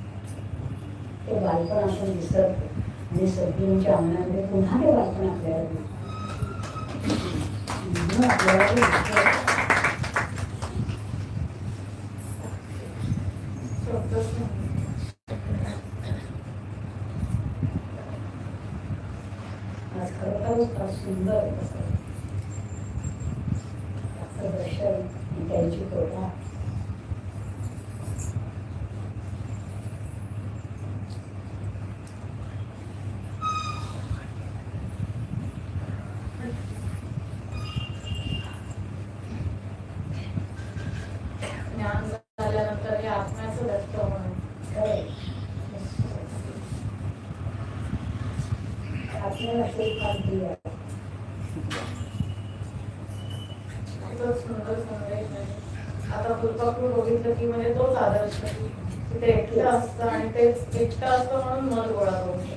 ते बालपण आपण विसरतो आणि सद्गुरूंच्या अंगणामध्ये पुन्हा ते बालपण आपल्याला आज खरोखरच फार सुंदर असं दर्शन त्यांची कृपा. झाल्यानंतर हे आत्म्याचं दत्त म्हणून आपल्याला ते खाली आहे. खूपच सुंदर संदेश आहे. आता फुलपाखरू बघितलं की म्हणजे तोच आदर्श ते एकटं असतं आणि तेच एकटं असतं म्हणून मध गोळा करू शकतो.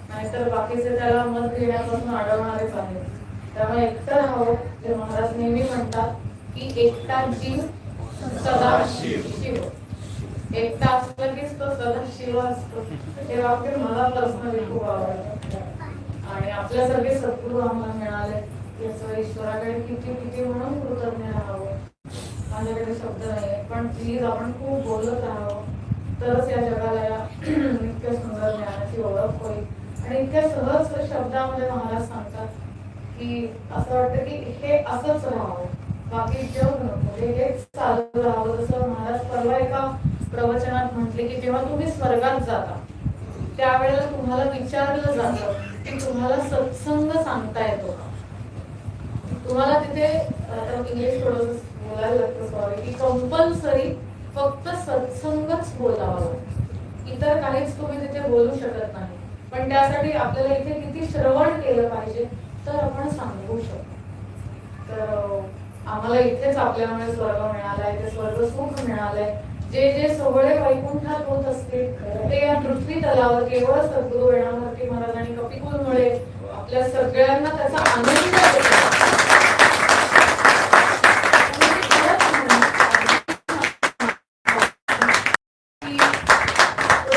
नाहीतर बाकीचे त्याला मध घेण्यापासून अडवणारेच आहेत. त्यामुळे एकटं राहावं. जे महाराज नेहमी म्हणतात की एकटा जीव सदा शिव. एकटा असलं कीच तो सदा शिव असतो. हे वाक्य मला पर्सनली खूप आवडतं. आणि आपल्यासारखे सद्गुरू आम्हाला मिळाले याचं ईश्वराकडे किती किती म्हणून कृतज्ञ राहावं. माझ्याकडे शब्द नाही, पण प्लीज आपण खूप बोलत राहावं. तरच या जगाला या इतक्या सुंदर ज्ञानाची ओळख होईल. आणि इतक्या सहज शब्दामध्ये महाराज सांगतात की असं वाटतं की हे असंच राहावं, बाकी जग नको, हेच चालू राहावं. जसं महाराज परवा एका प्रवचनात म्हटले की जेव्हा तुम्ही स्वर्गात जाता त्यावेळेला तुम्हाला विचारलं जातं की तुम्हाला सत्संग सांगता येतो का. तुम्हाला तिथे इंग्लिश थोडं बोलायला लागतं, सॉरी, की कंपल्सरी फक्त सत्संगच बोलावा लागतो. इतर काहीच तुम्ही तिथे बोलू शकत नाही. पण त्यासाठी आपल्याला इथे किती श्रवण केलं पाहिजे तर आपण सांगू शकतो. तर आम्हाला इथेच आपल्यामुळे स्वर्ग मिळालाय, ते स्वर्ग सुख मिळालंय. जे जे सोहळे वैकुंठात होत असतील ते या पृथ्वी तलावर केवळ सद्गुरू वेणाभरती महाराज आणि कपिकुलमुळे आपल्या सगळ्यांना त्याचा आनंद होतो.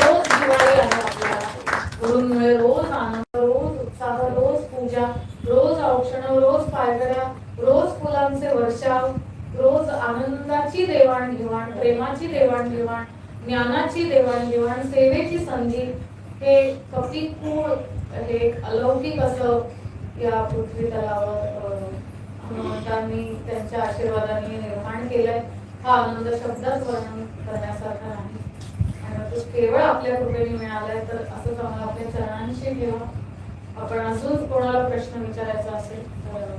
रोज दिवाळी आहे आपल्याला गुरूंमुळे, रोज आनंद, रोज उत्साह, रोज पूजा, रोज औक्षण, रोज पायघड्या, रोज फुलांचे वर्षाव, रोज आनंदाची देवाणघेवाण, प्रेमाची देवाणघेवाण, ज्ञानाची देवाणघेवाण, सेवेची संधी. हे कपिकुळ हे अलौकिक असं या पृथ्वी तलावर हनुमंतांनी त्यांच्या आशीर्वादाने निर्माण केलंय. हा आनंद शब्दात वर्णन करण्यासारखा नाही आणि तो केवळ आपल्या कृपेने मिळालाय. तर असंच आम्हाला आपल्या चरणांशी ठेवा. आपण अजून कोणाला प्रश्न विचारायचा असेल तर.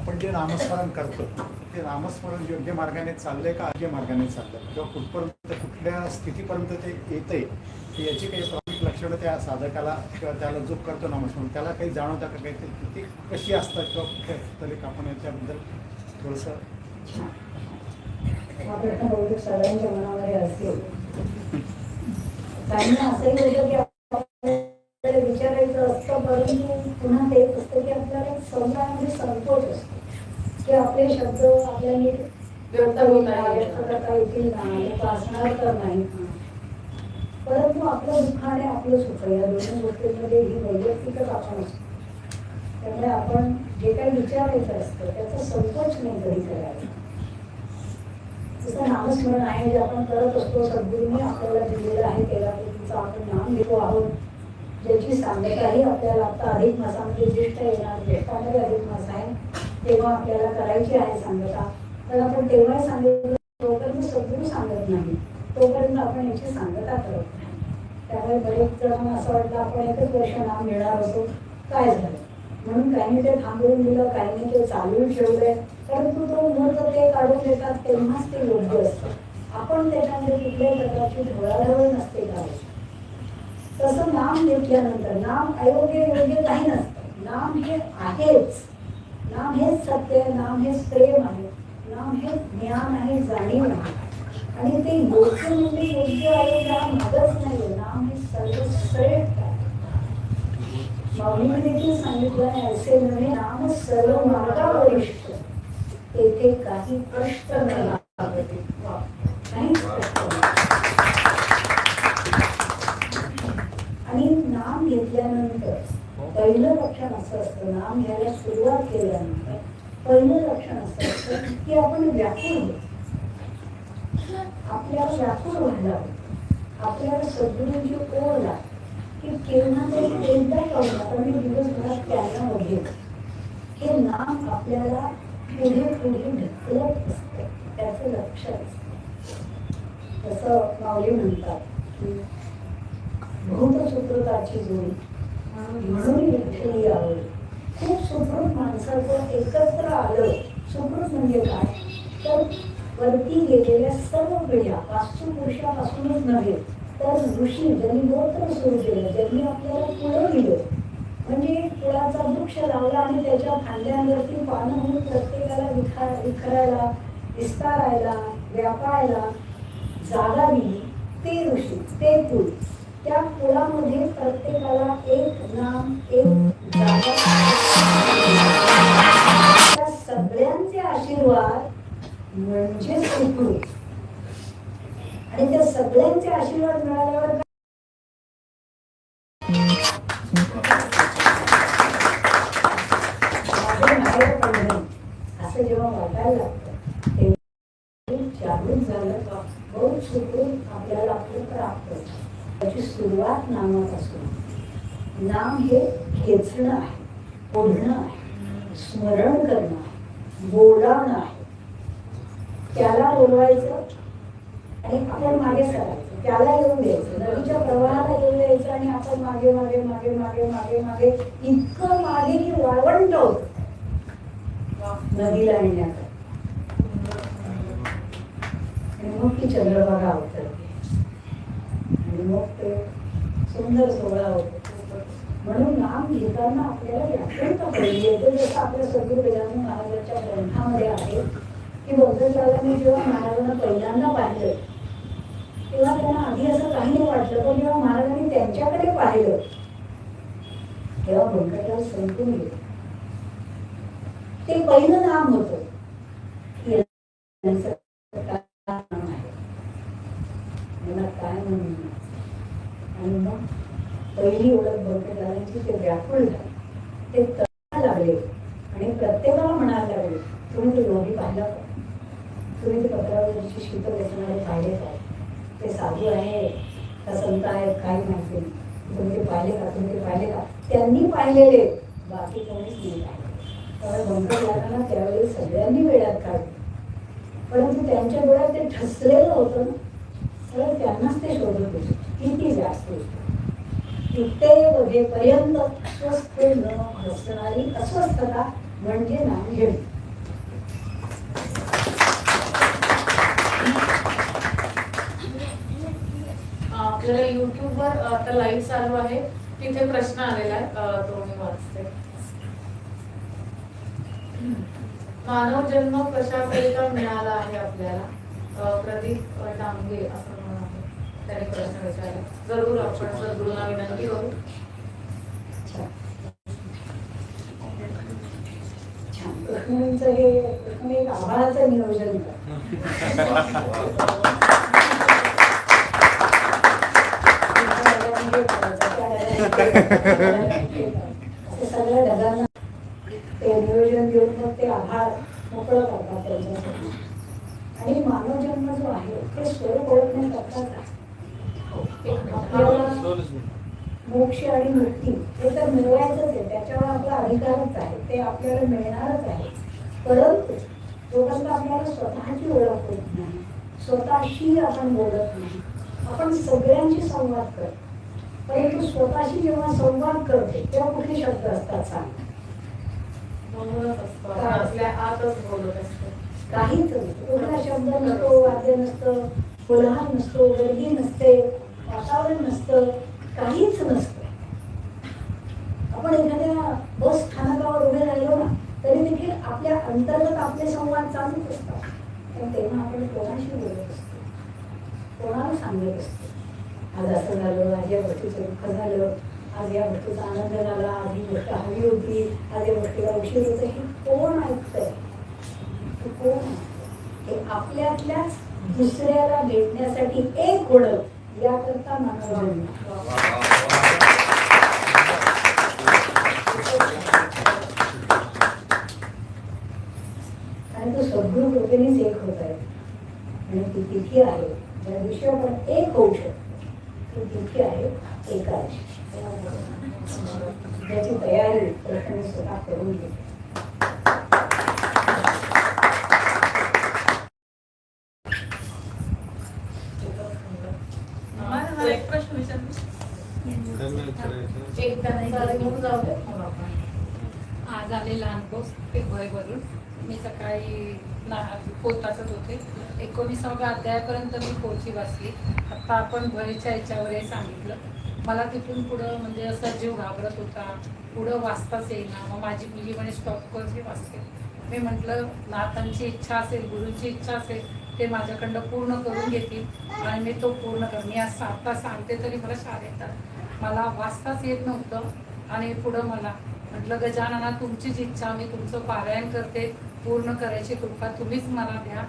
आपण जे नामस्मरण करतो ते नामस्मरण योग्य मार्गाने चाललंय का अयोग्य मार्गाने चाललंय किंवा कुठपर्यंत कुठली कुठल्या स्थितीपर्यंत ते येतंय की याची काही प्राथमिक लक्षणं त्या साधकाला किंवा त्याला जो करतो नामस्मरण त्याला काही जाणवतं का काही ती कशी असतात किंवा तरी आपण याच्याबद्दल थोडंसं हा प्रश्न बहुतेक सगळ्यांच्या मनामध्ये असेल. काहींना असंही होतं की आपल्याला विचारायचं असतं, परंतु पुन्हा तेच असतं की आपल्याला संवादामध्ये संकोच असतो की आपले शब्द आपल्याला व्यक्त करता येतील ना, लोक असणार तर नाही. परंतु आपलं दुःख आणि आपलं सुख या दोन्ही गोष्टींमध्ये ही वैयक्तिकच आपण असतो. त्यामुळे आपण जे काही विचारायचं असतं त्याचा संकोच नाही कधी करायचं. जसं नामस्मरण आहे जे आपण करत असतो, सद्गुरूंनी आपल्याला दिलेलं आहे, तेलापतीचं आपण नाम घेतो आहोत, ज्याची सांगताही आपल्याला आता अधिक मासामध्ये ज्येष्ठ येणार, ज्येष्ठामध्ये अधिक मास आहे तेव्हा आपल्याला करायची आहे सांगता. तर आपण तेव्हाही सांगितलं, तोपर्यंत सद्गुरू सांगत नाही तोपर्यंत आपण याची सांगता करत नाही. त्यामुळे बरेच जणांना असं वाटलं आपण एकच वर्ष नाम घेणार होतो, काय झालं म्हणून काहींनी ते थांबवून दिलं, काहींनी ते चालू ठेवलंय. परंतु तो मुहूर्त ते काढून देतात तेव्हाच ते योग्य असतं. आपण त्याच्यामध्ये कुठल्याही प्रकारची ढवळाढवळ नसते करायची. तसं नाम घेतल्यानंतर नाम अयोग्य योग्य काही नसतं. नाम हे आहेच, नाम हेच सत्य आहे, नाम हेच प्रेम आहे, नाम हे ज्ञान आहे, जाणीव आहे. आणि ते योग्य म्हणजे योग्य अयोग्य हा भागच नाही. नाम हे सर्वश्रेष्ठ आहे. माऊलीने देखील सांगितलं आहे, असे नव्हे नाम सर्व मार्गा वरिष्ठ, तेथे काही कष्ट नाही लागते. काहीच कष्ट नाही. आणि नाम घेतल्यानंतर पहिलं लक्षण असं असतं, नाम घ्यायला सुरुवात केल्यानंतर पहिलं लक्षण असं असतं की आपण व्याकुळ होतो. आपल्याला व्याकुळ व्हायला आपल्याला सद्गुरूंची ओढ लागते की केव्हा तरी एकदा कळून आपण दिवसभरात त्यांना बघेल. हे नाम आपल्याला पुढे पुढे ढकलत असतं, त्याचं लक्ष असतं. तसं माऊली म्हणतात की बहुत सुकृताची जोडी म्हणून विठ्ठली आवड. खूप सुकृत माणसाचं एकत्र आलं. सुकृत म्हणजे काय तर वरती गेलेल्या सर्व पिढ्या वास्तुपुरुषापासूनच नव्हे तर ऋषी ज्यांनी गोत्र सुरू केलं, ज्यांनी आपल्याला पुढं दिलं, म्हणजे फुलाचा वृक्ष लावला आणि त्याच्या फांद्यांवरती पानं होऊन प्रत्येकाला विखरायला, विस्तारायला, व्यापायला जागा दिली, ते ऋषी, ते फुल. त्या फुलामध्ये प्रत्येकाला एक नाम, एक जागा, त्या सगळ्यांचे आशीर्वाद म्हणजे सुकृत. आणि त्या सगळ्यांचे आशीर्वाद मिळाल्यावर असं जेव्हा वाटायला लागतं तेव्हा जागृत झालं का बहुत सुकृत आपल्याला आपलं प्राप्त होतं. त्याची सुरुवात नामापासून. नाम हे खेचणं आहे, ओढणं आहे, स्मरण करणं आहे, बोलावणं आहे. त्याला बोलवायचं आणि आपण मागे सरायचं, त्याला येऊन द्यायचं, नदीच्या प्रवाहाला येऊन द्यायचं आणि आपण मागे मागे मागे मागे मागे मागे इतकं मागे की वाळवंट होत नदीला आणण्याचं. आणि मग ती चंद्रभागा उतरते आणि मग ते सुंदर सोहळा होतो. म्हणून नाम घेताना आपल्याला व्याख्यान पाहिजे येतं. जसं आपल्या सद्गुरू गजानन महाराजांच्या ग्रंथामध्ये आहे की बौद्धशालांनी जेव्हा महाराजांना पहिल्यांदा पाहिलं तेव्हा त्यांना आधी असं काही नाही वाटलं, पण जेव्हा महाराजांनी त्यांच्याकडे पाहिलं तेव्हा बंकटराव संपून गेले. ते पहिलं नाम होतं. काय म्हणून आणि मग पहिली ओळख बंकटरावांची ते व्याकुळ झाले, ते तळायला लागले आणि प्रत्येकाला म्हणायला लागले तुम्ही तो योगी पाहिला का, तुम्ही ते पत्रावरची शीत व्यसनाने पाहिले काय, ते साधू आहे का संत आहेत काही माहिती नाही, तुम्ही ते पाहिले का, तुम्ही ते पाहिले का. त्यांनी पाहिलेले बाकी कोणीच नाही पाहिले. त्यामुळे बंकटरावांना त्यावेळी सगळ्यांनी वेळात काढले, परंतु त्यांच्या डोळ्यात ते ठसलेलं होतं ना, तर त्यांनाच ते शोधत होते. किती जास्त तिथे वधेपर्यंत अस्वस्थ न असणारी अस्वस्थता म्हणजे नाम घेणे. आपल्याला युट्यूबवर आता लाईव्ह चालू आहे, तिथे प्रश्न आलेला आहे, तो मी वाचते. मानव जन्म कशाकरिता मिळाला आहे आपल्याला? प्रदीप डांगे असं म्हणून आहे, त्याने प्रश्न विचारला. जरूर आपण सद्गुरूंना विनंती करू. कृष्णांचं हे कृष्ण एक आभाळाचं नियोजन सगळ्या ढगांना ते नियोजन देऊन मग ते आभाळ मोकळं करतात त्यांच्यासाठी. आणि मानव जन्म जो आहे ते स्वरूप ओळखण्याकरता आपल्याला मोक्ष आणि मुक्ती हे तर मिळवायचंच आहे, त्याच्यावर आपला अधिकारच आहे, ते आपल्याला मिळणारच आहे. परंतु जोपर्यंत आपल्याला स्वतःची ओळख होत नाही, स्वतःशी आपण बोलत नाही, आपण सगळ्यांशी संवाद करतो, परंतु स्वतःशी जेव्हा संवाद करते तेव्हा कुठले शब्द असतात सांग? म्हणूनच असतो, आपल्या आतच बोलत असतो. काहीच कुठला शब्द नसतो, वाद्य नसतं, कोलाहल नसतो, गर्दी नसते, वातावरण नसतं, काहीच नसतं. आपण एखाद्या बस स्थानकावर उभे राहिलो ना तरी देखील आपल्या अंतर्गत आपले संवाद चालूच असतात. पण तेव्हा आपण कोणाशी बोलत असतो, कोणाला सांगत असतो, आज असं झालं, आज या गोष्टीचं दुःख झालं, आज या गोष्टीचा आनंद झाला, आज ही गोष्ट हवी होती, आज या गोष्टीला उशीर होतं, हे कोण ऐकतंय? कोण? हे आपल्यातल्याच दुसऱ्याला भेटण्यासाठी एक होणं याकरता मानव जन्म. आणि तो सद्गुरू कृपेनेच एक होत आहे. आणि ती तिथी आहे ज्या दिवशी आपण एक होऊ शकतो, ती तिथी आहे एकादशी. त्याची तयारी प्रथम स्वतः करून घेते. एक प्रश्न एक त्यांचा घेऊन जाऊ दे. आज आले लहान पोच ते भयवरून मी सकाळी पोत वाचत होते. 19व्या अध्यायापर्यंत मी पोथी वाचली. आत्ता आपण भयच्या याच्यावर हे सांगितलं. मला तिथून पुढं म्हणजे असा जीव घाबरत होता, पुढं वाचताच येईना. मग माझी मुलगी म्हणे स्टॉप कर, हे वाचते. मी म्हटलं नाथांची इच्छा असेल, गुरूंची इच्छा असेल, ते माझ्याकडनं पूर्ण करून घेतील आणि मी तो पूर्ण कर. मी आज आता सांगते तरी मला शाळा येतात. मला वाचताच येत नव्हतं आणि पुढं मला म्हटलं गजानना तुमचीच इच्छा, मी तुमचं पारायण करते, पूर्ण करायची कृपा तुम्हीच मला द्या.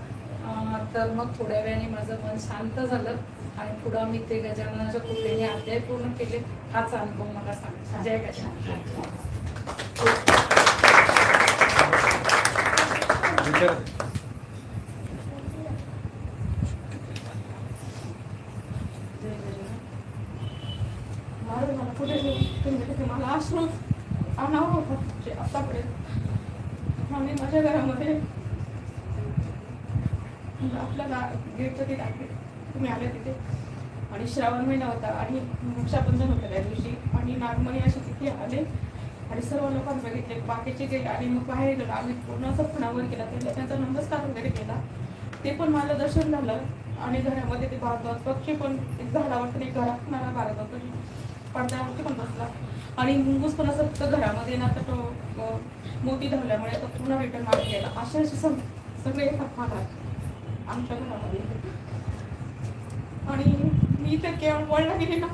तर मग थोड्या वेळाने माझं मन शांत झालं आणि पुढं मी ते गजाननाच्या कृपेने अध्याय पूर्ण केले. हाच अनुभव मला सांग. जय गजानन. मला आश्रम आणावं होतं आतापर्यंत. आणि माझ्या घरामध्ये आपल्याला गेटचं ते टाकले, तुम्ही आले तिथे आणि श्रावण महिना होता आणि रक्षाबंधन होतं त्या दिवशी आणि नागमणी अशी तिथे आले आणि सर्व लोकांना बघितले, बाकीचे गेले आणि मग बाहेर गेलो. आम्ही पूर्ण असं फणावर केला, त्यांचा नमस्कार वगैरे केला. ते पण मला दर्शन झालं आणि घरामध्ये ते भारद्वाज पक्षी पण एक झाडावरती एक घरात मला भारद्वाज पडद्यावरती पण बसला आणि मुंगूस पण असं फक्त घरामध्ये ना तर तो मोती धरल्यामुळे तो पूर्ण रिटर्न मागे गेला. असे असे सगळे येतात भागात आमच्या घरामध्ये. आणि मी तर केवळ वळला गेली ना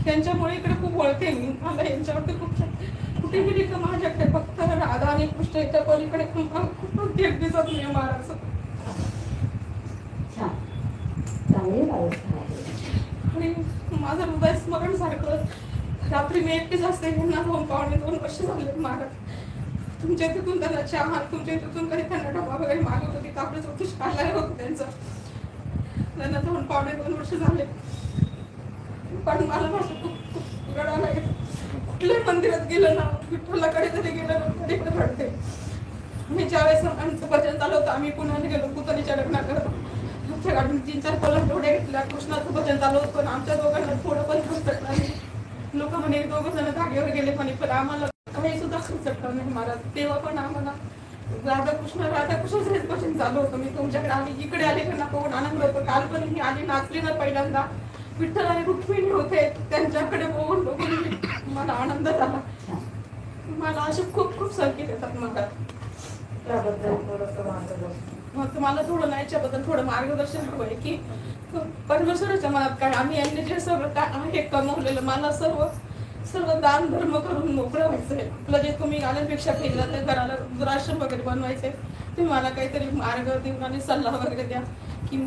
त्यांच्यामुळे इकडे खूप वळते मी. मला यांच्यावरती खूप कुठे गेली तर माझ्याकडे फक्त राधा आणि कृष्ण इथं पलीकडे खूप थेट दिसत नाही महाराज. चांगली अवस्था आहे. आणि माझं हृदय स्मरण सारखं रात्री मी एकटीच असते. यांना 2-2.5 वर्ष झाले महाराज. तुमच्या तिथून त्यांना चहा, तुमच्या तिथून कधी त्यांना डबा वगैरे मागवत होती, आपलं चौकशी काढला होतं त्यांचं. त्यांना 2-2.5 वर्ष झाले. पण मला माझं खूप रडायला येत. कुठल्याही मंदिरात गेलं ना, विठ्ठलाकडे जरी गेलं ना तरी पण रडते. मी ज्यावेळेस आमचं भजन चालू होतं, आम्ही पुण्याला गेलो पुतणीच्या लग्नाकडे. आमच्या गाडून 3-4 कोलम थोडे घेतल्या. कृष्णाचं भजन चालू होतं पण आमच्या दोघांना थोडं पण पुस्तक नाही. लोक म्हणे 2 जण धाग्यावर गेले पण आम्हाला काही सुद्धा सुचलं नाही महाराज. तेव्हा पण आम्हाला राधाकृष्णच हेच भजन चालू होतं. मी तुमच्याकडे आली, इकडे आले का नको आनंद होतो. काल पण ही आली नाचली ना पहिल्यांदा विठ्ठल आणि रुक्मिणी होते त्यांच्याकडे बघून मला आनंद झाला. मला असे खूप खूप संकेत येतात मला. त्याबद्दल थोडंसं मार्गदर्शन. मग तुम्हाला थोडं ना याच्याबद्दल थोडं मार्गदर्शन हवंय की परमेश्वराच्या मनात काय, आम्ही यांनी जे सगळं काय आहे कमवलेलं, मला सर्व दान धर्म करून मोकळं व्हायचंय. आपलं जे तुम्ही आल्यापेक्षा केलं त्या घराला रुद्राश्रम वगैरे बनवायचे. तुम्ही मला काहीतरी मार्ग देऊन आणि सल्ला वगैरे द्या की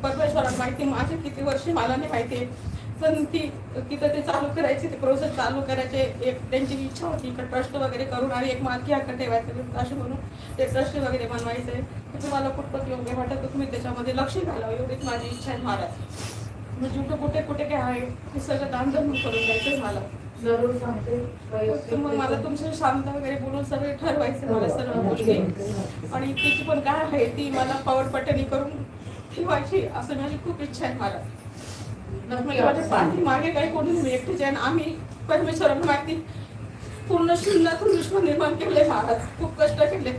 परमेश्वराला माहिती माझे किती वर्ष मला नाही माहिती आहे, पण तिथं ते चालू करायचे, ते प्रोसेस चालू करायचे. एक त्यांची इच्छा होती की ट्रस्ट वगैरे करून आणि एक मालकी हक्क ठेवायचं असं म्हणून ते ट्रस्ट वगैरे बनवायचे. तर तुम्हाला कुठपत योग्य वाटत तर तुम्ही त्याच्यामध्ये लक्ष घालावं एवढीच माझी इच्छा आहे महाराज. म्हणजे कुठे कुठे काय आहे हे सगळं दानधर्म करून द्यायचं मला. जरूर सांगते. मग मला तुमच्या शांत वगैरे बोलून सगळे ठरवायचं मला सर्व गोष्टी, आणि तिची पण काय आहे ती मला पावडपट्ट्याने करून ठेवायची असं माझी खूप इच्छा आहे मला. म्हणजे माझ्या पाठीमागे काही कोणी मी एकटीच आहे. आम्ही परमेश्वराला माहिती पूर्ण शून्यातून विश्व निर्माण केले महाराज. खूप कष्ट केले.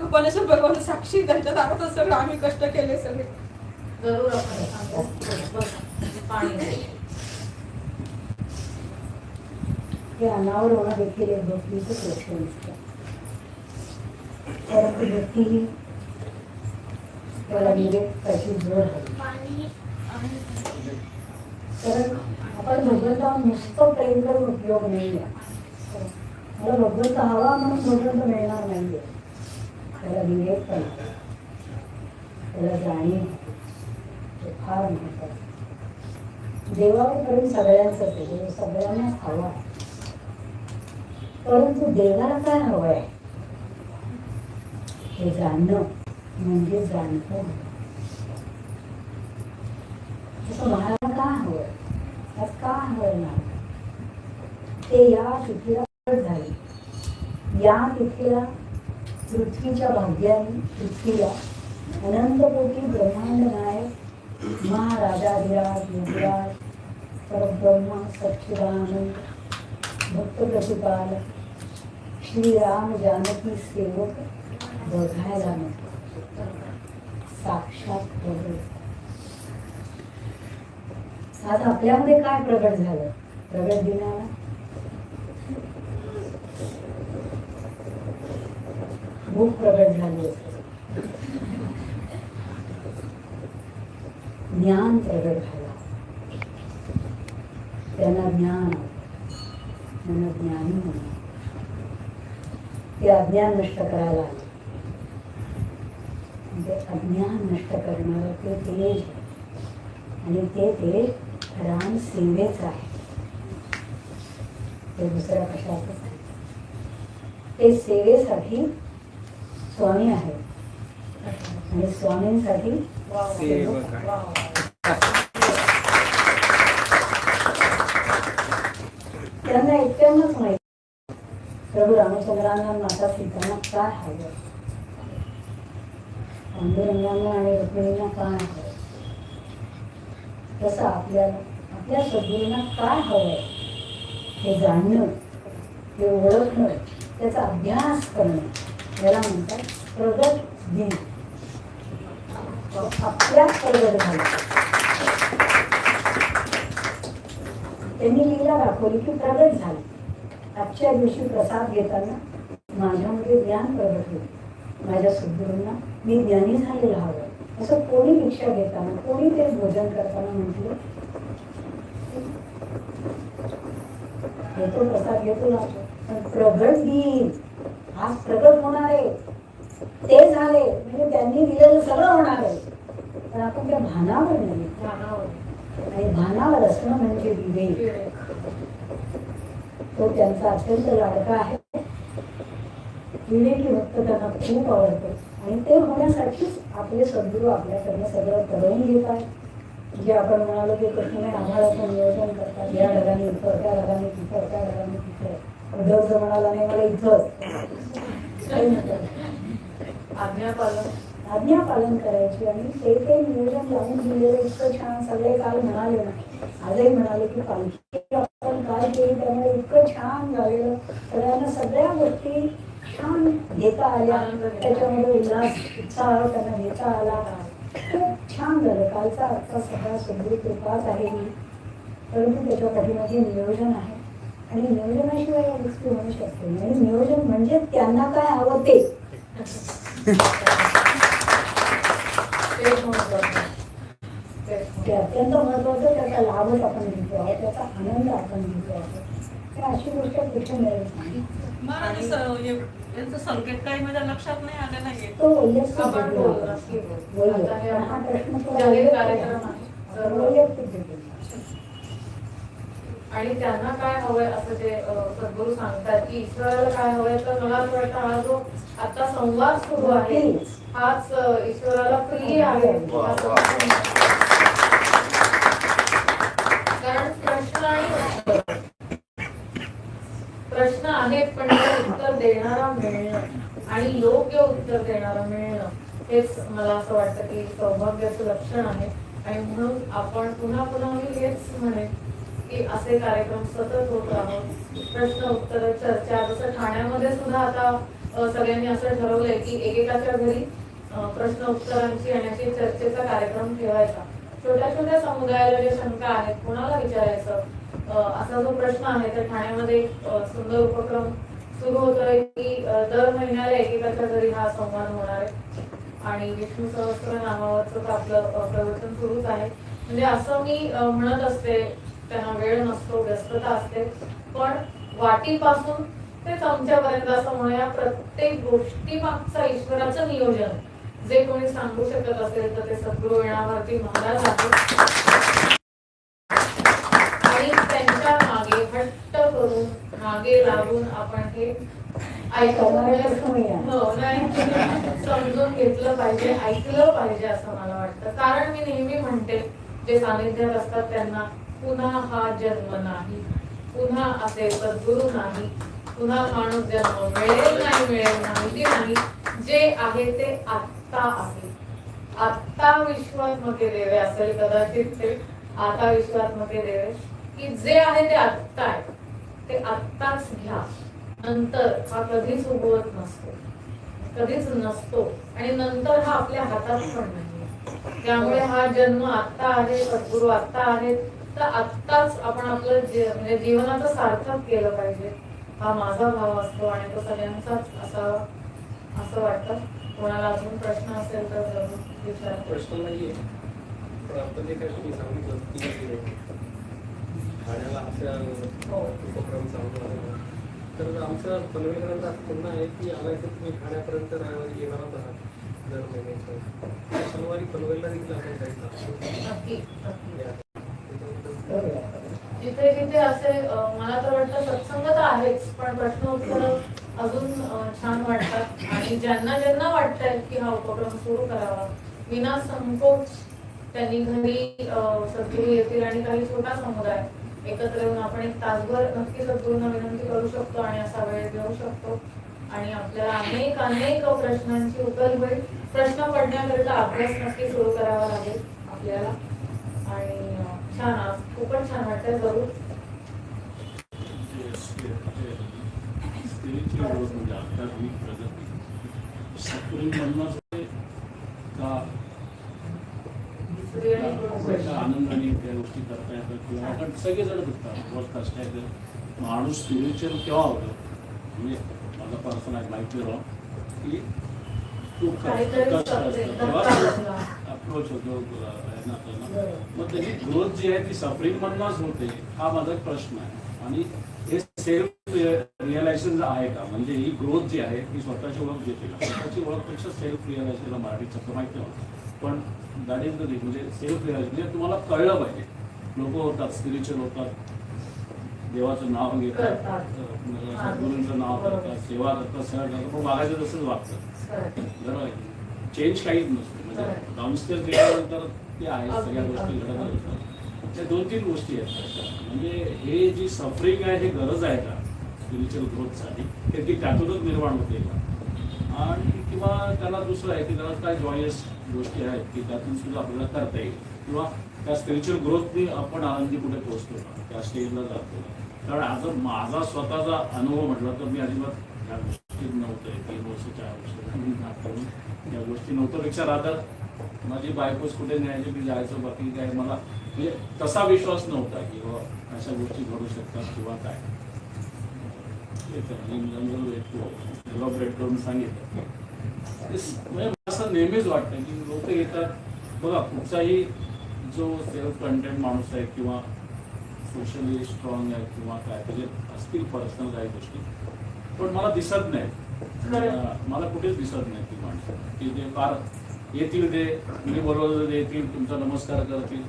कपालेश्वर भगवान साक्षी, त्यांच्या दारातच सगळं आम्ही कष्ट केले सगळे. जरूर आपण सांगतो. बस, पाणी दे. हे अनावर होणं देखील एक गोष्टीचं लक्षण असतं. परंतु व्यक्ती त्याला निवेद त्याची जोड हवी. कारण आपण भगवंतावर नुसतं प्रेम करून उपयोग नाही आहे. मला भगवंत हवा म्हणून भगवंत मिळणार नाहीये. त्याला विवेक पाहिजे, त्याला जाणीव हे फार महत्वाचं. देवावर प्रेम सगळ्यांचंच आहे, देव सगळ्यांनाच हवा आहे. परंतु देवाला काय हवं आहे हे जाणणं म्हणजे जाणतं. तसं मला काय हवंय, त्यात का हवंय ना ते या तिथीला झाले. या तिथीला पृथ्वीच्या भाग्याने पृथ्वीला अनंत कोटी ब्रह्मांड नायक महाराजाधिराज योगराज परब्रह्म सच्चिदानंद भक्त प्रतिपाल श्रीराम जानकी सेवक बघायला नको, साक्षात प्रगट. आज आपल्यामध्ये काय प्रगट झालं? प्रगट दिनाला भूक प्रगट झाली, ज्ञान प्रगट झाला. त्यांना ज्ञान, त्यांना ज्ञानी म्हणा. ते अज्ञान नष्ट करायला आले. म्हणजे अज्ञान नष्ट करणारं ते तेज आहे, आणि ते तेज राम सेवेच आहे. ते दुसऱ्या कशातच आहे. ते सेवेसाठी स्वामी आहे आणि स्वामींसाठी सेवक आहे. त्यांना एकट्यांनाच माहिती प्रभू रामचंद्रांना माता सीतांना काय हवं, पांडुरंगांना आणि रुक्मिणींना काय हवं. तसं आपल्याला आपल्या सद्गुरूंना काय हवंय हे जाणणं, ते ओळखणं, त्याचा अभ्यास करणं याला म्हणतात प्रगट दिन. आपल्याच प्रगट झालं. त्यांनी लीला दाखवली की प्रगट झाली. आजच्या दिवशी प्रसाद घेताना माझ्यामध्ये ज्ञान प्रगट होईल. माझ्या सद्गुरूंना मी ज्ञानी झालेला हवं असं कोणी भिक्षा घेताना, कोणी ते भोजन करताना म्हटलं घेतो प्रसाद घेतो लागतो. पण प्रगट दिन आज प्रगट होणार आहे, ते झाले म्हणजे त्यांनी दिलेलं सगळं होणार आहे. पण आपण त्या भानावर नाही. आणि भानावर असणं म्हणजे विवेक. तो त्यांचा अत्यंत लाडका आहे. विवेकी भक्त त्यांना खूप आवडतो, आणि ते होण्यासाठीच आपले सद्गुरू आपल्याकडनं सगळं करून घेत आहेत. जे आपण म्हणालो की कृष्णाने आम्हालाचं नियोजन करतात. या ढगाने इथं, त्या ढगाने तिथं, त्या ढगाने तिथं. उद्धव जर म्हणाला नाही मला इथंच, आज्ञा पालन करायची. आणि ते नियोजन लावून दिलेलं इतकं छान. सगळे काल म्हणाले ना, आजही म्हणाले की पालखी आपण काय केली त्यामुळे इतकं छान झालेलं. सगळ्यांना सगळ्या गोष्टी छान घेता आल्या, त्याच्यामध्ये उल्हास उत्साह त्यांना घेता आला. खूप छान झालं. कालचा आजचा सगळा सुदृढ कृपाच आहे ही, परंतु त्याच्या पाठीमागे नियोजन आहे आणि नियोजनाशिवाय या गोष्टी होऊ शकते नाही. आणि नियोजन म्हणजे त्यांना काय हवं ते. तेच महत्वाचं. ते अत्यंत महत्वाचं. त्याचा लाभच आपण घेतो आहोत, त्याचा आनंद आपण घेतो आहोत. तर अशी गोष्ट कुठे मिळत नाही. यांचं संकेत काही माझ्या लक्षात नाही आलं नाहीये. तो वैयक्तिक आपण भेटला. बोलू, नक्की बोलू. आता हे हा प्रश्न तो जाहीर वैयक्तिक कार्यक्रम आहे. आहे. वैयक्तिक भेटेल. आणि त्यांना काय हवंय असं ते सद्गुरू सांगतात की ईश्वराला काय हवंय, तर मला असं वाटतं हा जो आता संवाद सुरू आहे हाच ईश्वराला प्रिय आहे. कारण प्रश्न आहेत पण ते उत्तर देणारा मिळणं आणि योग्य उत्तर देणारा मिळणं हेच मला असं वाटतं की सौभाग्याचं लक्षण आहे. आणि म्हणून आपण पुन्हा पुन्हा मी हेच म्हणेन की असे कार्यक्रम सतत होत राहत. प्रश्न उत्तर चर्चा, जसं ठाण्यामध्ये सुद्धा आता सगळ्यांनी असं ठरवलंय की एकेकाच्या घरी प्रश्न उत्तरांची आणि अशी चर्चेचा कार्यक्रम ठेवायचा. छोट्या छोट्या समुदायाला ज्या शंका आहेत कोणाला विचारायचं असा जो प्रश्न आहे तर ठाण्यामध्ये एक सुंदर उपक्रम सुरू होतोय की दर महिन्याला एकेकाच्या घरी हा संवाद होणार आहे आणि विष्णू सहस्त्र नामावरच आपलं प्रवचन सुरूच आहे. म्हणजे असं मी म्हणत असते, त्यांना वेळ नसतो, व्यस्तता असते, पण वाटीपासून ते चमच्यापर्यंत असं म्हणूया प्रत्येक गोष्टी मागचं ईश्वराचं नियोजन जे कोणी सांगू शकत असेल तर ते सद्गुरू वीणाभारती महाराज आहेत. आणि त्यांच्या मागे हट्ट करून मागे लागून आपण हे समजून घेतलं पाहिजे, ऐकलं पाहिजे असं मला वाटतं. कारण मी नेहमी म्हणते जे सानिध्यात असतात त्यांना पुन्हा हा जन्म नाही, पुन्हा असे सद्गुरू नाही, पुन्हा माणूस जन्म मिळेल नाही माहिती नाही. जे आहे ते आत्ता आहे. आत्ता विश्वात्मके देवे असेल कदाचित ते, आता विश्वात्मके देवे की जे आहे ते आत्ता आहे, ते आत्ताच घ्या. नंतर हा कधीच उगवत नसतो, कधीच नसतो आणि नंतर हा आपल्या हातात पण नाही. त्यामुळे हा जन्म आत्ता आहे, सद्गुरू आत्ता आहेत, तर आत्ताच आपण आपलं म्हणजे जीवनाचं सार्थक केलं पाहिजे हा माझा भाव असतो आणि तो सगळ्यांचाच असावा असं वाटतं. कोणाला अजून प्रश्न असेल तर विचारा. प्रश्न नाहीये, पण आता जे काही तुम्ही सांगितलं की ठाण्याला अशा उपक्रम चालू आहे, तर आमचं पनवेलकरांचा असं म्हणणं आहे की आलाय तर तुम्ही ठाण्यापर्यंत रविवारी येणार आहात दर महिन्याच्या शनिवारी पनवेलला देखील आपण जायचं. नक्की जिथे जिथे असे मला तर वाटतं सत्संग तर आहेच, पण प्रश्न उत्तर अजून छान वाटतात. आणि ज्यांना ज्यांना वाटतंय की हा उपक्रम सुरू करावा विना संकोच त्यांनी घरी सद्गुरू येतील आणि काही छोटा समुदाय एकत्र येऊन आपण एक तासभर नक्की सद्गुरूंना विनंती करू शकतो आणि असा वेळ देऊ शकतो आणि आपल्याला अनेक अनेक प्रश्नांची उकल होईल. प्रश्न पडण्याकरिता अभ्यास नक्की सुरू करावा लागेल आपल्याला. आणि छान, आज खूपच छान वाटतंय. जरूर आनंदाने त्या गोष्टी करता येतात किंवा आपण सगळेजण करतात. बहुत कष्ट आहे. माणूस स्पिरिच्युअल केव्हा होतो म्हणजे माझा पर्सन आहे माहिती राह की खूप अप्रोच होतो मग त्याची ग्रोथ जी आहे ती सफरिंग मधूनच होते. हा माझा प्रश्न आहे. आणि हे सेल्फ रिअलायझेशन आहे का, म्हणजे ही ग्रोथ जी आहे ती स्वतःची ओळख देते का. स्वतःची ओळखपेक्षा सेल्फ रिअलायझेशन मराठीत शब्द माहिती नव्हतं, पण दॅट इज द थिंग. म्हणजे सेल्फ रिअलायझेशन म्हणजे तुम्हाला कळलं पाहिजे. लोक होतात स्पिरिच्युअल होतात, देवाचं नाव घेतात, सद्गुरूंचं नाव करतात, सेवा करतात, सेवा करतात, पण वागायचं तसंच वागतात. बरोबर आहे. चेंज काहीच नसतं. म्हणजे डाऊनस्टेअर गेल्यानंतर ते आहे सगळ्या गोष्टी घडत असतात. त्या 2-3 गोष्टी आहेत. म्हणजे हे जी सफरिंग आहे हे गरज आहे का स्पिरिच्युअल ग्रोथसाठी, ते ती त्यातूनच निर्माण होते का. आणि किंवा त्याला दुसरं आहे की त्याला काय जॉयस गोष्टी आहेत की त्यातून सुद्धा आपल्याला करता येईल किंवा त्या स्पिरिच्युअल ग्रोथनी आपण आनंदी कुठे पोहोचतो का, त्या स्टेजला जातो. कारण आज माझा स्वतःचा अनुभव म्हटला तर मी अजिबात या गोष्टीत नव्हतं. 3 वर्ष 4 वर्ष या गोष्टी नव्हतं पेक्षा राहतात माझी बायकोच कुठे न्यायची मी जायचं बाकी काय मला म्हणजे तसा विश्वास नव्हता की बाबा अशा गोष्टी घडू शकतात किंवा काय. इलॉबरेट करून सांगितलं. म्हणजे असं नेहमीच वाटतं की लोक येतात बघा कुठचाही जो सेल्फ कंटेंट माणूस आहे किंवा सोशली स्ट्रॉंग आहे किंवा काय त्याचे असतील पर्सनल काही गोष्टी पण मला दिसत नाही. मला कुठेच दिसत नाही ती माणसं की ते फार येतील ते मी बरोबर येतील तुमचा नमस्कार करतील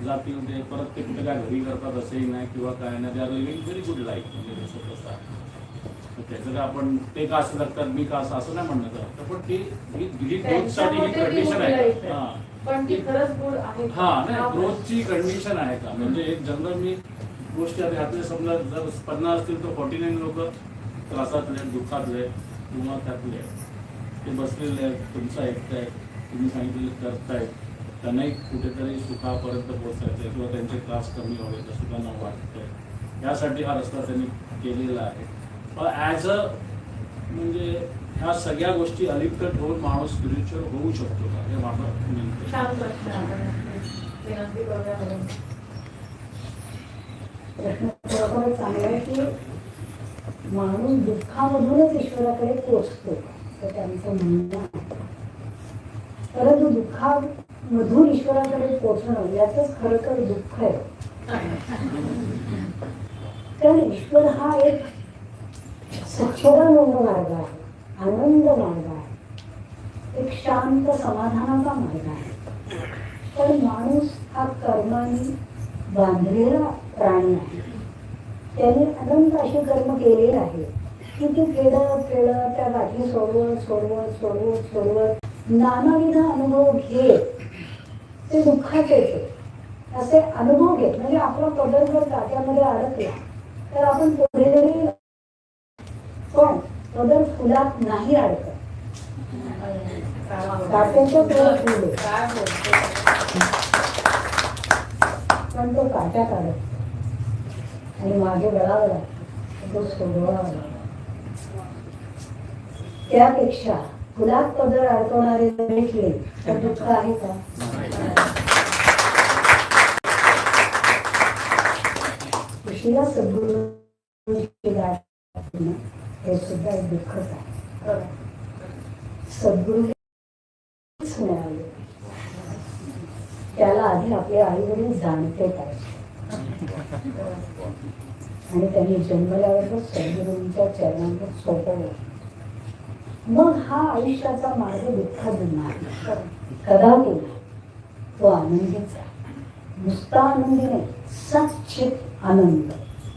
जातील ते परत ते कुठे काय घरी करतात असंही नाही किंवा काय नाही. ते are living very good life म्हणजे जसं तसं आहे. त्याचं काय आपण ते का असं लागतात मी का असं नाही म्हणणं करत पण ती ग्रोथसाठी ही कंडिशन आहे. हा पण ती खरंच गुड आहे. हा नाही ग्रोथची कंडिशन आहे का म्हणजे एक जनरल मी गोष्टी आता ह्यातले समजा जर 50 असतील तर 49 लोक त्रासातले दुःखातले किंवा त्यातले ते बसलेले आहेत तुमचं ऐकताय तुम्ही सांगितलेलं करतायत त्यांनाही कुठेतरी सुखापर्यंत पोहोचायचं किंवा त्यांचे त्रास कमी व्हावे तर सुद्धा वाटतंय यासाठी हा रस्ता त्यांनी केलेला आहे. ॲज अ म्हणजे ह्या सगळ्या गोष्टी अलिप्त होऊन माणूस स्पिरिच्युअल होऊ शकतो का हे माझं छान प्रश्न आपण विनंती करूया. प्रश्न खरोखरच चांगला आहे की माणूस दुःखामधूनच ईश्वराकडे पोचतो तर त्यांचं म्हणणं आहे. परंतु दुःखामधून ईश्वराकडे पोचणं याचंच खरं तर दुःख आहे. कारण ईश्वर हा एक सच्चिदानंद मार्ग आहे, आनंद मार्ग आहे, एक शांत समाधानाचा मार्ग आहे. पण माणूस हा कर्माने बांधलेला प्राणी आहे. त्याने अनंत अशी कर्म केलेली आहे की ती खेळत खेळत त्या गाठी सोडवत सोडवत सोडवत सोडवत नानाविध अनुभव घेत ते दुःखाचे येते. असे अनुभव घेत म्हणजे आपला पदर जर टाक्यामध्ये अडकला तर आपण पुढे जरी पण पदर फुलात नाही अडकत. काट्याच्या पुढे फुले पण तो काट्यात अडकतो आणि मागे गळावा लागतो तो सोडवावा लागतो. त्यापेक्षा फुलात पदर अडकवणारे जर भेटले तर दुःख आहे का? खुशीला सद्गुरूची गाठ हे सुद्धा एक दुःखच आहे. सद्गुरू मिळाले त्याला आधी आपले आई वडील जाणते पाहिजे आणि त्यांनी जन्मल्यावर सद्गुरूंच्या चरणांवर सोपवलं मग हा आयुष्याचा मार्ग दुःखात नाही. कदाचित तो आनंदीच आहे. नुसता आनंदी नाही सच्चित आनंद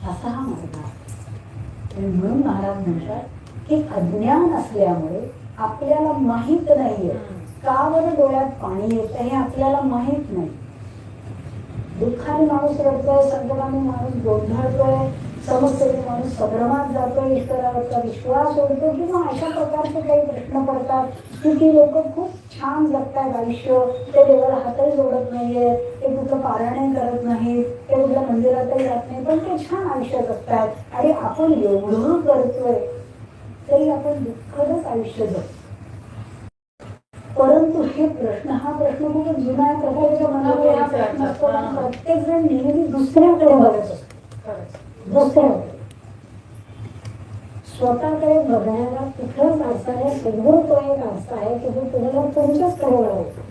असा हा मार्ग आहे. म्हणून महाराज म्हणतात की अज्ञान असल्यामुळे आपल्याला माहित नाहीये का बरं डोळ्यात पाणी येतं हे आपल्याला माहित नाही. दुःखाने माणूस रडतोय, संकटाने माणूस गोंधळतोय, समस्येने माणूस संभ्रमात जातोय, ईश्वरावरचा विश्वास सोडतो किंवा अशा प्रकारचे काही प्रश्न पडतात की ती लोक खूप छान जगतात आयुष्य. ते देवाला हातही जोडत नाहीये, ते कुठलं पारायण करत नाहीत, ते कुठल्या मंदिरातही जात नाही, पण ते छान आयुष्य जगतात आणि आपण एवढं करतोय तरी आपण दुःखदच आयुष्य जगतो. परंतु हे प्रश्न हा प्रश्न खूप जुना आहे. प्रत्येकाच्या मनामध्ये हा प्रश्न असतो आणि प्रत्येक जण नेहमी दुसऱ्याकडे बघत असतो. दुसऱ्याकडे स्वतःकडे बघायला कुठलाच आरसा आहे, समोर तो एक आरसा आहे की जो तुम्हाला तुमच्याचकडे बघायचा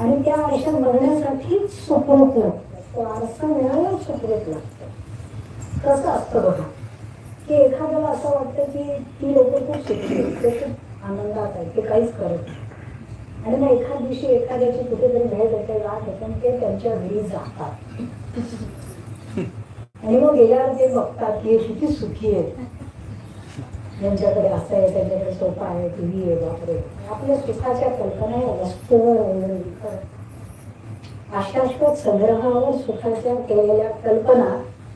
आणि त्या आरशात बघण्यासाठी सुखरूप लागतं. तो आरसा मिळायला सुखरूप लागतं. कसं असतं बघा की एखाद्याला असं वाटतं की ती लोक खूप सुखी खूप आनंदात आहे, ते काहीच करत नाही आणि मग एखाद दिवशी एखाद्याची कुठेतरी भेट होते गाठ होते आणि ते त्यांच्या घरी जातात आणि मग गेल्यावर ते बघतात की किती सुखी आहेत, त्यांच्याकडे असं आहे, त्यांच्याकडे सोफा आहे, टीव्ही आहे. बापरे आपल्या सुखाच्या कल्पना वस्तूवर वगैरे आशाश्वत संग्रहावर सुखाच्या केलेल्या कल्पना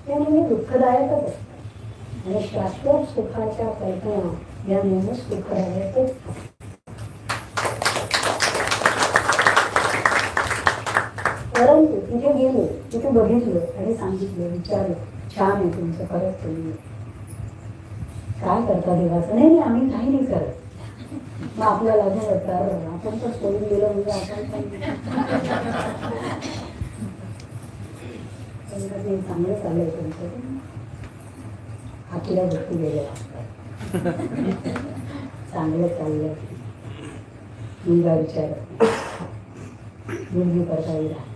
त्या नेहमी दुःखदायकच असतात आणि शाश्वत सुखाच्या कल्पना या नेहमी सुखदायकच. परंतु तिथे गेलो, तिथे बघितलं आणि सांगितलं, विचारलं, छान आहे तुमचं, खरंच तुम्ही काय करता देवाचं? नाही आम्ही काही नाही करत. मग आपल्याला अजून वाटतं अरे आपण पण सोडून गेलो म्हणजे आपण पण ते चांगलं चाललंय तुमचं. आपल्या गोष्टी गेल्या असतात. चांगलं चाललंय. मुलगा विचारत मुलगी करता राहते.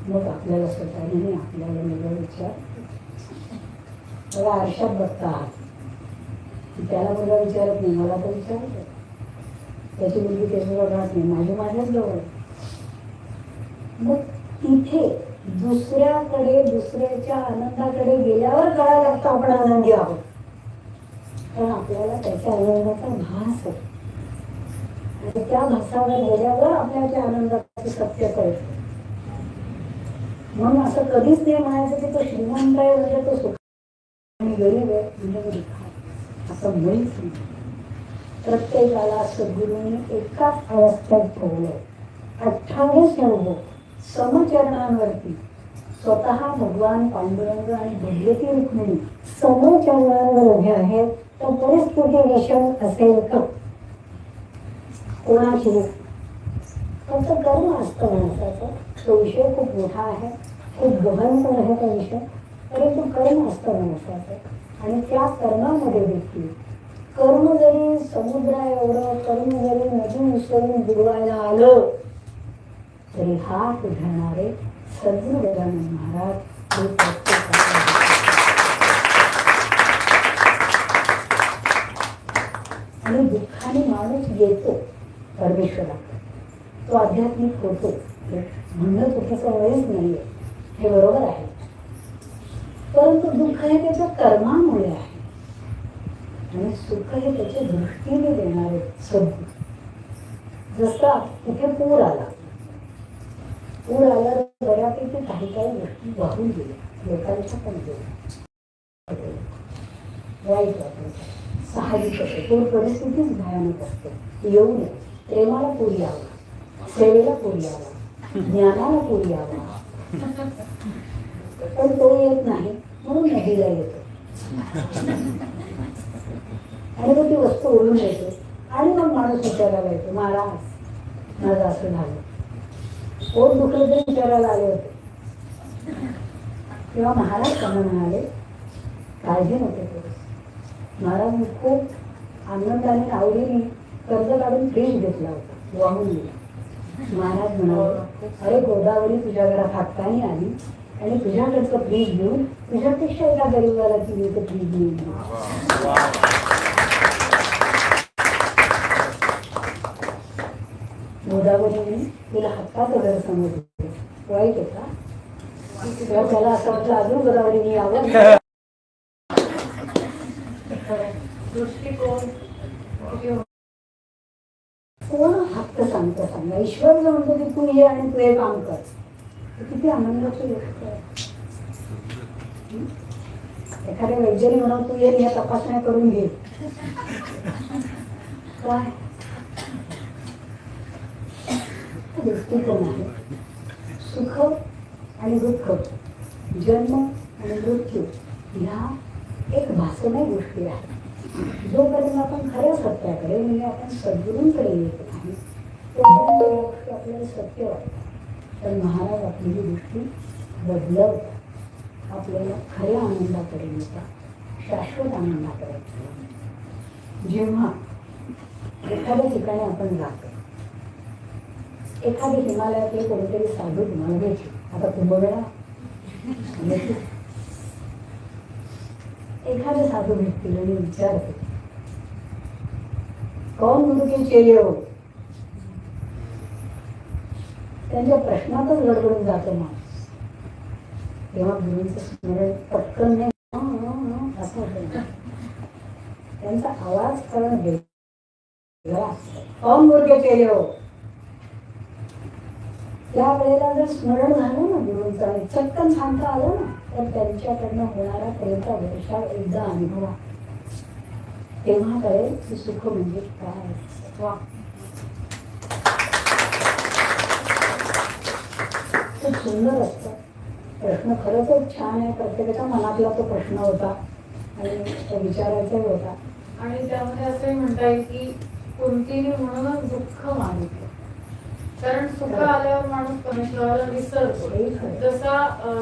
मग आपल्याला स्वतःने आपल्याला मुलगा विचार बघा आरशात बघता आहात की त्याला मुलगा विचारत नाही, मला तर विचारत. त्याची मुलगी त्याच्याजवळ राहत नाही, माझी माझ्याच जवळ. मग तिथे दुसऱ्याकडे दुसऱ्याच्या आनंदाकडे गेल्यावर कळायला लागतं आपण आनंदी आहोत. कारण आपल्याला त्याच्या आनंदाचा भास आहे आणि त्या भासावर गेल्यावर आपल्याला त्या आनंदाचे सत्य कळतं. म्हणून असं कधीच नाही म्हणायचं की तो श्रीमंत आहे म्हणजे तो सुख आणि गरीब आहे म्हणजे दुःख असं मुळीच नाही. प्रत्येकाला सद्गुरूंनी एकाच अवस्थेत ठेवलंय. 28 अनुभव समचरणांवरती स्वतः भगवान पांडुरंग आणि भगवती रुक्मिणी समचरणांवर उभे आहेत. तर परिस्थिती विषम असेल का कोणाची फक्त कर्म असतं माणसाचं. तो विषय खूप मोठा आहे, खूप गहन पण आहे तो विषय. परंतु कर्म असतं माणसाचं आणि त्या कर्मामध्ये देखील कर्म जरी समुद्रा एवढं कर्म जरी नदी उसळून बुडवायला आलं तरी हात धरणारे सद्गुरू गजानन महाराज हे प्रत्येकाला. आणि दुःखाने माणूस येतो परमेश्वराकडे, तो आध्यात्मिक होतो म्हणणं चुकीचं वेळीच नाहीये, हे बरोबर आहे. परंतु दुःख हे त्याच्या कर्मामुळे आहे आणि सुख हे त्याच्या दृष्टीने देणारे सद्गुरू. जसा तिथे पूर आला बऱ्यापैकी काही गोष्टी वाहून गेल्या, लोकांच्या पण गेल्या, वाईट वाटलं, साहजिक असते. पूर परिस्थितीच भयानक असते. येऊ नये. प्रेमाला पूर यावा, सेवेला पूर यावा, ज्ञानाला पूर यावा, पण तो येत नाही म्हणून नदीला येतो आणि मग ती वस्तू ओढून येते आणि मग माणूस विचारायला येतो महाराज माझं असं झालं. पोट दुखलं तरी विचारायला आले होते. तेव्हा महाराज त्यांना म्हणाले काळजी नव्हते करू. महाराज मी खूप आनंदाने आवडीने कर्ज काढून फ्रीज घेतला होता, वाहून गेला. महाराज म्हणाले अरे गोदावरी तुझ्या घरात हाताने आली आणि तुझ्याकडचं फ्रीज घेऊन तुझ्यापेक्षा एका गरीबाला ती इथे फ्रीज घेऊन. गोदावरीने तिला हक्काचं घर समजलं. वाईट आहे का? तेव्हा त्याला असं वाटलं अजून गोदावरीने यावं. दृष्टिकोन कोण हक्क सांगतो सांगा. ईश्वर जो म्हणतो की तू ये आणि तू हे काम कर, किती आनंदाची गोष्ट आहे. एखाद्या वैद्याने म्हणून तू ये या तपासण्या करून घे, काय दृष्टिकोन आहे. सुख आणि दुःख, जन्म आणि मृत्यू ह्या एक भासमय गोष्टी आहेत. जोपर्यंत आपण खऱ्या सत्याकडे म्हणजे आपण सद्गुरूंकडे येत नाही तोपर्यंत या गोष्टी आपल्याला सत्य वाटतात. पण महाराज आपली ही गोष्टी बदलवतात, आपल्याला खऱ्या आनंदाकडे येतात, शाश्वत आनंदाकडे. जेव्हा एखाद्या ठिकाणी आपण जातो, एखादे हिमालयातले कोणीतरी साधू तुम्हाला भेटले, आता कुंभमेळा एखादे साधू भेटतील आणि विचारते कौन गुरु के चेले हो. त्यांच्या प्रश्नातच गडबडून जातो माणूस. तेव्हा गुरूंचं स्मरण पटकन नाही असं होतं. त्यांचा आवाज करणं वेगळा असतो. कौन गुरु के चेले हो. त्या वेळेला जर स्मरण झालं ना गुरूंचं आणि चटकन सांगता आलं ना तर त्यांच्याकडनं होणारा प्रेमचा वर्षाव एकदा अनुभवा, तेव्हा कळेल की सुख म्हणजे काय. खूप सुंदर असतं. प्रश्न खरंच छान आहे. प्रत्येकाच्या मनातला तो प्रश्न होता आणि तो विचारायचाही होता. आणि त्यामध्ये असंही म्हणता येईल की कुंतीने म्हणूनच दुःख मागितलं. कारण सुख आल्यावर माणूस परमेश्वराला विसरतो. जसा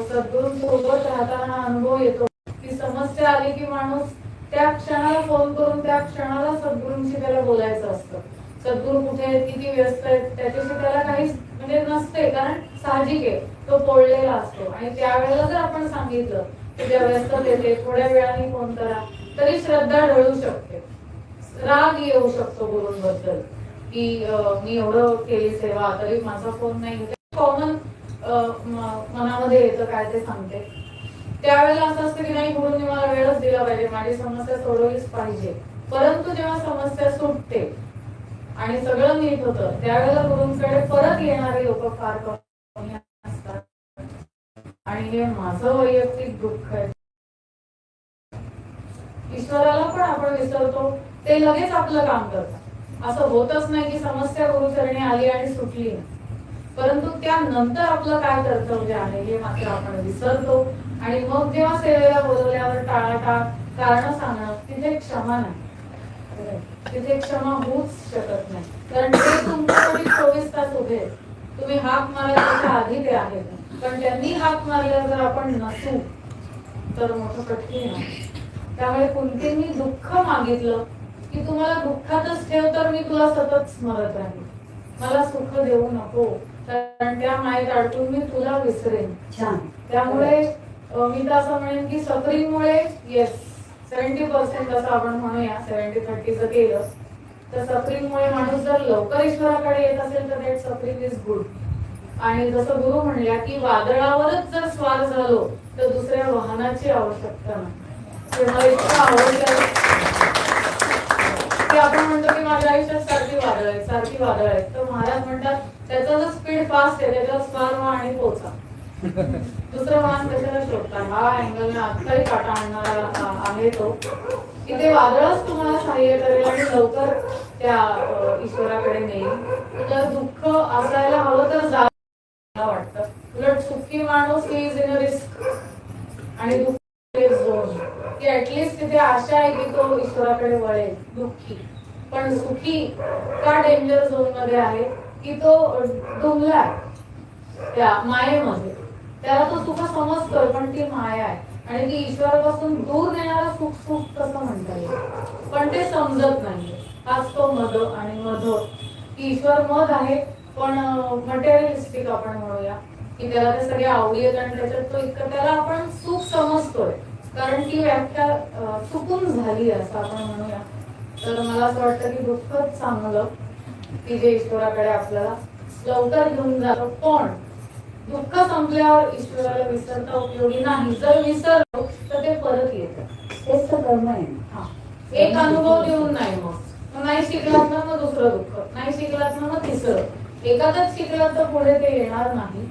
सद्गुरूंसोबत राहताना अनुभव येतो की समस्या आली की माणूस त्या क्षणाला फोन करून त्या क्षणाला सद्गुरूंशी त्याला बोलायचं असतं. सद्गुरू कुठे आहेत, किती व्यस्त आहेत, त्याच्याशी त्याला काहीच म्हणजे नसते, कारण साहजिक आहे तो पोळलेला असतो. आणि त्यावेळेला जर आपण सांगितलं की त्या व्यस्त येते, थोड्या वेळाने फोन करा, तरी श्रद्धा ढळू शकते, राग येऊ शकतो गुरूंबद्दल की मी एवढं केली सेवा तरी माझा फोन नाही. कॉमन मनामध्ये येतं काय ते सांगते. त्यावेळेला असं असतं की नाही, गुरूंनी मला वेळच दिला पाहिजे, माझी समस्या सोडवलीच पाहिजे. परंतु जेव्हा समस्या सुटते आणि सगळं नीट होतं, त्यावेळेला गुरूंकडे परत येणारे लोक फार कमी असतात. आणि हे माझं वैयक्तिक दुःख आहे. ईश्वराला पण आपण विसरतो, ते लगेच आपलं काम करतात. असं होतच नाही की समस्या गुरुचरणी आली आणि सुटली नाही, परंतु त्यानंतर आपलं काय कर्तव्य आहे हे मात्र आपण विसरतो. आणि मग जेव्हा सेवेला बोलवल्यावर टाळाटाळ कारण सांगणं, तिथे क्षमा नाही, तिथे क्षमा होऊच शकत नाही. कारण ते तुमच्याकडे 24 तास उभे, तुम्ही हाक मारल्याच्या आधी ते आहेत, पण त्यांनी हाक मारल्यावर जर आपण नसू तर मोठं कठीण आहे. त्यामुळे कुंतींनी दुःख मागितलं की तुम्हाला दुःखातच ठेव, तर मी तुला सतत स्मरत राहील, मला सुख देऊ नको, कारण त्या मायेत अडकून मी तुला विसरेन. छान. त्यामुळे मी तर असं म्हणेन की सफरिंगमुळे येस 70% असं आपण म्हणूया, 70-30 केलं तर सफरिंगमुळे माणूस जर लवकर ईश्वराकडे येत असेल तर दॅट सफरिंग इज गुड. आणि जसं गुरु म्हणल्या की वादळावरच जर स्वार झालो तर दुसऱ्या वाहनाची आवश्यकता नाही. ते मला इतकं आवडतं की आपण म्हणतो की माझ्या आयुष्यात सारखी वादळ आहेत, तर महाराज म्हणतात त्याचा जो स्पीड फास्ट आहे त्याच्यावर स्वार व्हा आणि पोचा. दुसरं वाहन कशाला शोधता, हा अँगल आत्ताही काटा आणणारा आहे तो, की ते वादळच तुम्हाला सहाय्य करेल आणि लवकर त्या ईश्वराकडे नेईल. तर दुःख असायला हवं तर मला वाटतं. उलट सुखी माणूस he is in a risk आणि दुःख झोन, की ऍटलिस्ट तिथे आशा आहे की तो ईश्वराकडे वळेल. दुःखी पण सुखी का डेंजर झोन मध्ये आहे की तो डुंबला त्या मायेमध्ये. त्याला तो सुख समजतोय पण ती माया आहे आणि ती ईश्वरापासून दूर नेणारा सुख सुख कसं म्हणता येईल, पण ते समजत नाही. हाच तो मध आणि मध, की ईश्वर मध आहे पण मटेरियलिस्टिक आपण म्हणूया, की त्याला ते सगळे आवडी आहेत आणि त्याच्यात तो इतकं त्याला आपण सुख समजतोय, कारण ती व्याख्या चुकून झाली असं आपण म्हणूया. तर मला असं वाटतं की दुःखच चांगलं की जे ईश्वराकडे आपल्याला लवकर घेऊन जातं. पण दुःख संपल्यावर ईश्वराला विसरता उपयोगी नाही. जर विसरलो तर ते परत येतं. तेच तर कर्म आहे. हा, एक अनुभव देऊन नाही, मग नाही शिकलात ना मग दुसरं दुःख, नाही शिकलात ना मग तिसरं. एखादच शिकलात तर पुढे ते येणार नाही.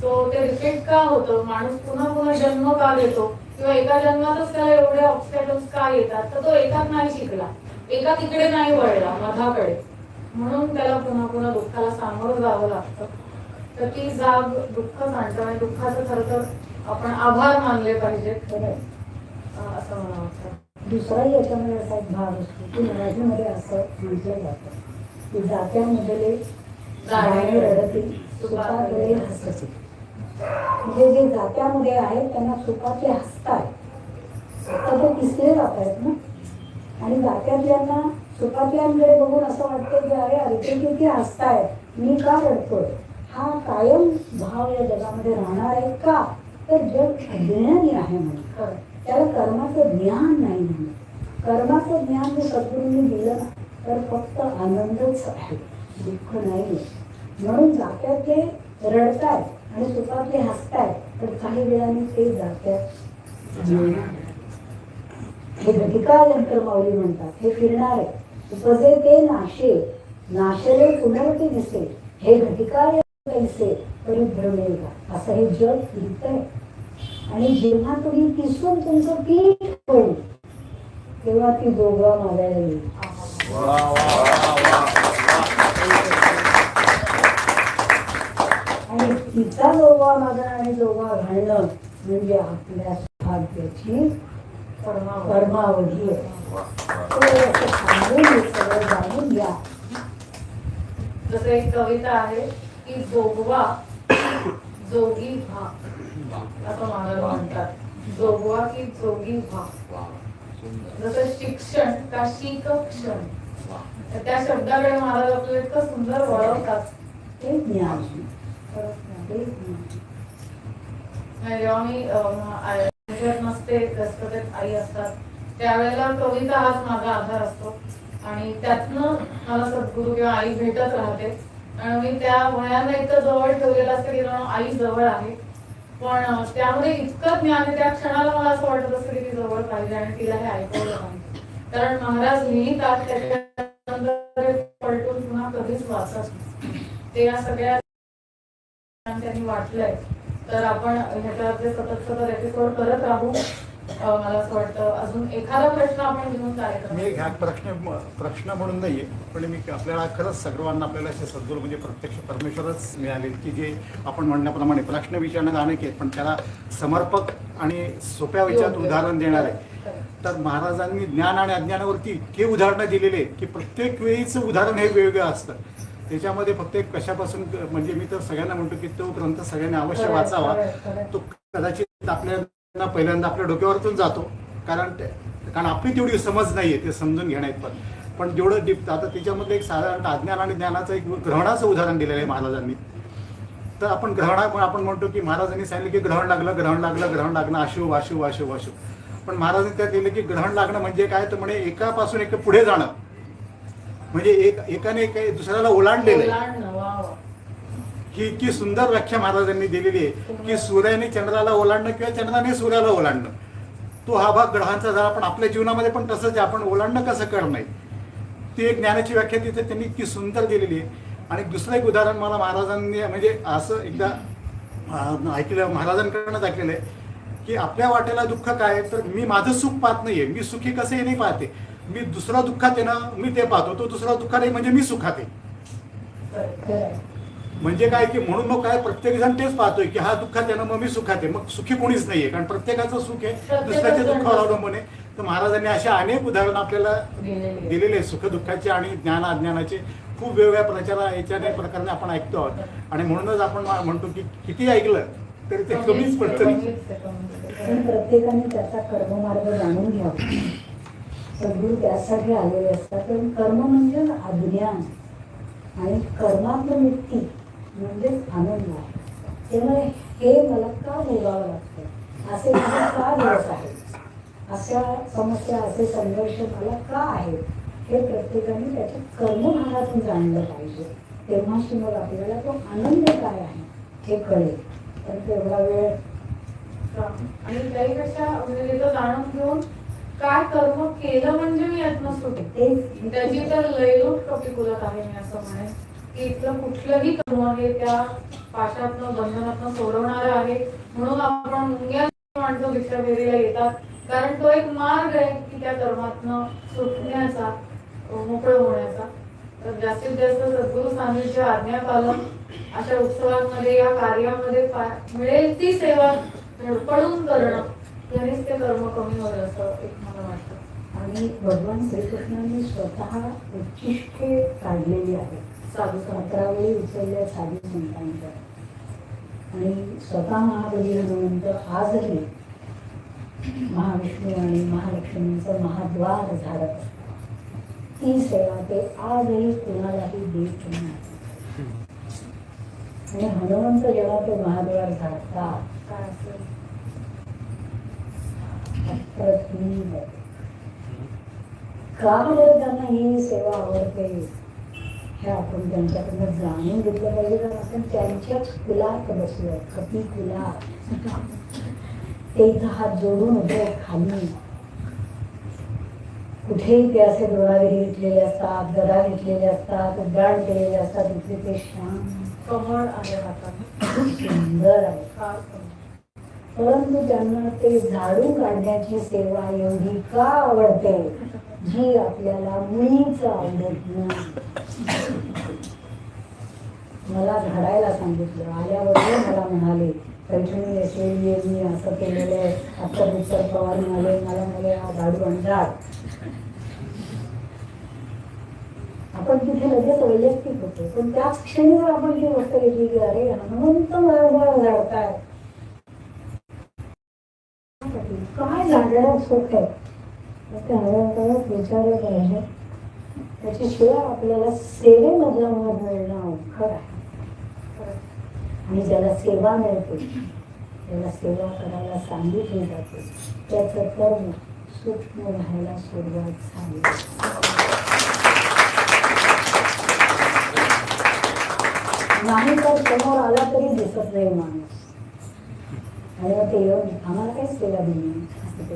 सो ते रिपीट का होतं, माणूस पुन्हा पुन्हा जन्म का घेतो, किंवा एका जन्मातच त्याला एवढे ऑब्स्टॅकल्स का येतात, तर तो एकात नाही शिकला, एका तिकडे नाही वळला मधाकडे, म्हणून त्याला पुन्हा पुन्हा दुःखाला सामोरं जावं लागतं. तर ती जाग दुःख सांगतं आणि दुःखाचं खरं तर आपण आभार मानले पाहिजेत असं मला वाटतं. दुसराही याच्यामध्ये असा एक भाग असतो की मराठीमध्ये असं म्हटलं जातं की जात्यामध्ये जाणे रडती सुपातले हसते. म्हणजे जे जात्यामध्ये आहेत त्यांना सुपातले हसतायत, आता ते किसले जात आहेत ना, आणि जात्यातल्यांना सुपातल्यांकडे बघून असं वाटतं की अरे अरे ते किती हसतायत, मी का रडतोय. हा कायम भाव या जगामध्ये राहणार आहे का, तर जग अज्ञानी आहे म्हणून, त्याला कर्माचं ज्ञान नाही म्हणून. कर्माचं ज्ञान जर सद्गुरूंनी दिलं ना तर फक्त आनंदच आहे, दुःख नाही. म्हणून जात्यातले रडतायत आणि सुपातले हसतायत, तर काही वेळाने ते जात्यात हे घटिका यंत्र माऊली म्हणतात, हे फिरणारे उपजे ते नाशे नाशले पुनरती दिसे, हे घटिका पैसे परिभ्रमेल का, असं हे जग फिरतंय. आणि जेव्हा तुम्ही किसून तुमचं पीठ होईल तेव्हा ती जोगवा मागायला येईल. आणि तिचा जोगवा मागणं आणि जोगवा घालणं म्हणजे आपल्या भाग्याची परमावधी आहे. तो असं सांगून हे सगळं जाणून घ्या. जसं एक कविता आहे की जोगवा जोगी भा, असं महाराज म्हणतात. जोगवा की जोगी भा. जसं शिक्षण का शिक क्षण, तर त्या शब्दाकडे महाराज आपल्याला इतकं सुंदर वळवतात. ते ज्ञान, ते ज्ञान. जेव्हा मी आयुष्यात नसते, गणपतीत आई असतात, त्यावेळेला कविता हाच माझा आधार असतो आणि त्यातनं मला सद्गुरू किंवा आई भेटत राहते. आणि मी त्या वयाला इतकं जवळ ठेवलेलं असतं की आई जवळ आहे, पण त्यामध्ये इतकं ज्ञान आहे, त्या क्षणाला मला असं वाटत असतं की ती जवळ पाहिजे आणि तिला हे ऐकवलं पाहिजे. कारण महाराज लिहितात त्याच्यानंतर पलटून पुन्हा कधीच वाचत नाही. ते या सगळ्या त्यांनी वाटलंय, तर आपण ह्याच्यावरती सतत एपिसोड करत राहू. मला असं वाटतं अजून एखादा प्रश्न आपण घेऊन मी ह्या प्रश्न म्हणून नाहीये, पण मी आपल्याला खरंच सर्वांना आपल्याला असे सद्गुरू म्हणजे प्रत्यक्ष परमेश्वरच मिळाले की जे आपण म्हणण्याप्रमाणे प्रश्न विचारण्यात अनेक आहेत, पण त्याला समर्पक आणि सोप्या विचारात उदाहरण देणार आहे. तर महाराजांनी ज्ञान आणि अज्ञानावरती इतके उदाहरणं दिलेले आहेत की प्रत्येक वेळीचं उदाहरण हे वेगवेगळं असतं. त्याच्यामध्ये फक्त एक कशापासून म्हणजे मी तर सगळ्यांना म्हणतो की तो ग्रंथ सगळ्यांनी अवश्य वाचावा. तो कदाचित आपल्याला पहिल्यांदा आपल्या डोक्यावरतून जातो, कारण आपली तेवढी समज नाहीये ते समजून घेण्यात. पण जेवढं डीप आता त्याच्यामध्ये एक साधारण अज्ञान आणि ज्ञानाचं एक ग्रहणाचं उदाहरण दिलेलं आहे महाराजांनी. तर आपण आपण म्हणतो की महाराजांनी सांगितलं की ग्रहण लागणं अशुभ अशुभ अशुभ अशुभ. पण महाराजांनी त्यात दिलं की ग्रहण लागणं म्हणजे काय, तर म्हणे एकापासून एक पुढे जाणं, म्हणजे एकाने दुसऱ्याला ओलांडलेलं आहे. की सुंदर व्याख्या महाराजांनी दिलेली आहे की सूर्याने चंद्राला ओलांडणं किंवा चंद्राने सूर्याला ओलांडणं, तो हा भाग ग्रहांचा झाला. पण आपल्या जीवनामध्ये पण तसंच आहे, आपण ओलांडणं कसं करणं ती एक ज्ञानाची व्याख्या तिथे त्यांनी इतकी सुंदर दिलेली आहे. आणि दुसरं एक उदाहरण मला महाराजांनी म्हणजे असं एकदा ऐकलं, महाराजांकडूनच ऐकलेलं आहे की आपल्या वाटेला दुःख काय, तर मी माझं सुख पाहत नाहीये, मी सुखी कसं हे नाही पाहते, मी दुसरा दुःखात आहे ना मी ते पाहतो, तो दुसरा दुःखात आहे म्हणजे मी सुखात आहे. म्हणजे काय की म्हणून मग काय प्रत्येक जण तेच पाहतोय की हा दुःखात आहे ना मग मी सुखात आहे, मग सुखी कोणीच नाहीये, कारण प्रत्येकाचं सुख आहे दुसऱ्याच्या दुःखावर अवलंबून आहे. तर महाराजांनी अशा अनेक उदाहरणं आपल्याला दिलेले आहे सुख दुःखाचे आणि ज्ञान अज्ञानाचे. खूप वेगवेगळ्या याच्याने प्रकारे आपण ऐकतो आहोत आणि म्हणूनच आपण म्हणतो की किती ऐकलं तरी ते कमीच पडतं. पण प्रत्येकाने त्याचा कर्ममार्ग जाणून घ्यावा. सद्गुरू त्यासाठी आलेले असतात. पण कर्म म्हणजे अज्ञान आणि कर्मातून मुक्ती म्हणजेच आनंद आहे. त्यामुळे हे मला का भोगावं लागतं, असे मला का दिवस आहेत, अशा समस्या असे संघर्ष मला का आहेत, हे प्रत्येकाने त्याच्या कर्मभागातून जाणलं पाहिजे. तेव्हाच मग आपल्याला तो आनंद काय आहे हे कळेल. तर तेवढा वेळ आणि त्याहीपेक्षा जाणून घेऊन काय कर्म केलं म्हणजे मी यातनं सुटे, त्याची तर लयलूट कपिकुलत आहे. मी असं म्हणेन की इथलं कुठलंही कर्म हे त्या पाशातनं बंधनातनं सोडवणारं आहे. म्हणून आपण मुंग्या माणसं भिक्षा फेरीला येतात, कारण तो एक मार्ग आहे की त्या कर्मातनं सुटण्याचा, मोकळं होण्याचा. तर जास्तीत जास्त सद्गुरू सान्निध्य, आज्ञापालन अशा उत्सवांमध्ये या कार्यामध्ये मिळेल ती सेवा धडपडून करणं, यानेच ते कर्म कमी होईल असं एक मला वाटतं. आणि भगवान श्रीकृष्णांनी स्वतः उच्चिष्टे काढलेली आहेत. साधू 17 वेळी उचलल्या साधू संतांच्या. आणि स्वतः महाबली हनुमंत आजही महाविष्णू आणि महालक्ष्मींचं महाद्वार झाडत असतात. ती सेवा ते आजही कुणालाही देत नाही. आणि हनुमंत जेव्हा ते महाद्वार झाडतात काय असेल अप्रतिम का बरं त्यांना ही सेवा आवडते हे आपण त्यांच्याकडनं जाणून घेतलं पाहिजे. तर आपण त्यांच्याच कुलात बसलो, कपी कुलात. ते इथं हात जोडून उभे खाली, कुठेही ते असे डोळावेरी घेतलेले असतात, गदा घेतलेले असतात, उड्डाण केलेले असतात. इथे ते शांत कमळ आहे हातात, सुंदर आहे. फार सुंदर. परंतु त्यांना ते झाडू काढण्याची सेवा एवढी का आवडते जी आपल्याला मुळीच आवडत नाही. मला झाडायला सांगितलं, आल्यावर मला म्हणाले पैठणी असेल मी असं केलेलं आहे, आता उत्तर पवार म्हणाले मला म्हणाले हा झाडू आणतात. आपण तिथे लगेच वैयक्तिक होतो, पण त्याच क्षणीवर आपण ती गोष्ट घेतली की अरे हनुमंत बरोबर झाडताय, काय झाडाला सुख आहे ते हनुमंतालाच विचारलं पाहिजे. त्याच्याशिवाय आपल्याला सेवेमधला मोह मिळणं अवघड आहे. आणि ज्याला सेवा मिळते, त्याला सेवा करायला सांगितली जाते, त्याचं कर्म सूक्ष्म व्हायला सुरुवात झाली. नाही तर समोर आला तरी दिसत नाही माणूस, आणि मग ते येऊन आम्हाला काही सेवा दिली असं ते.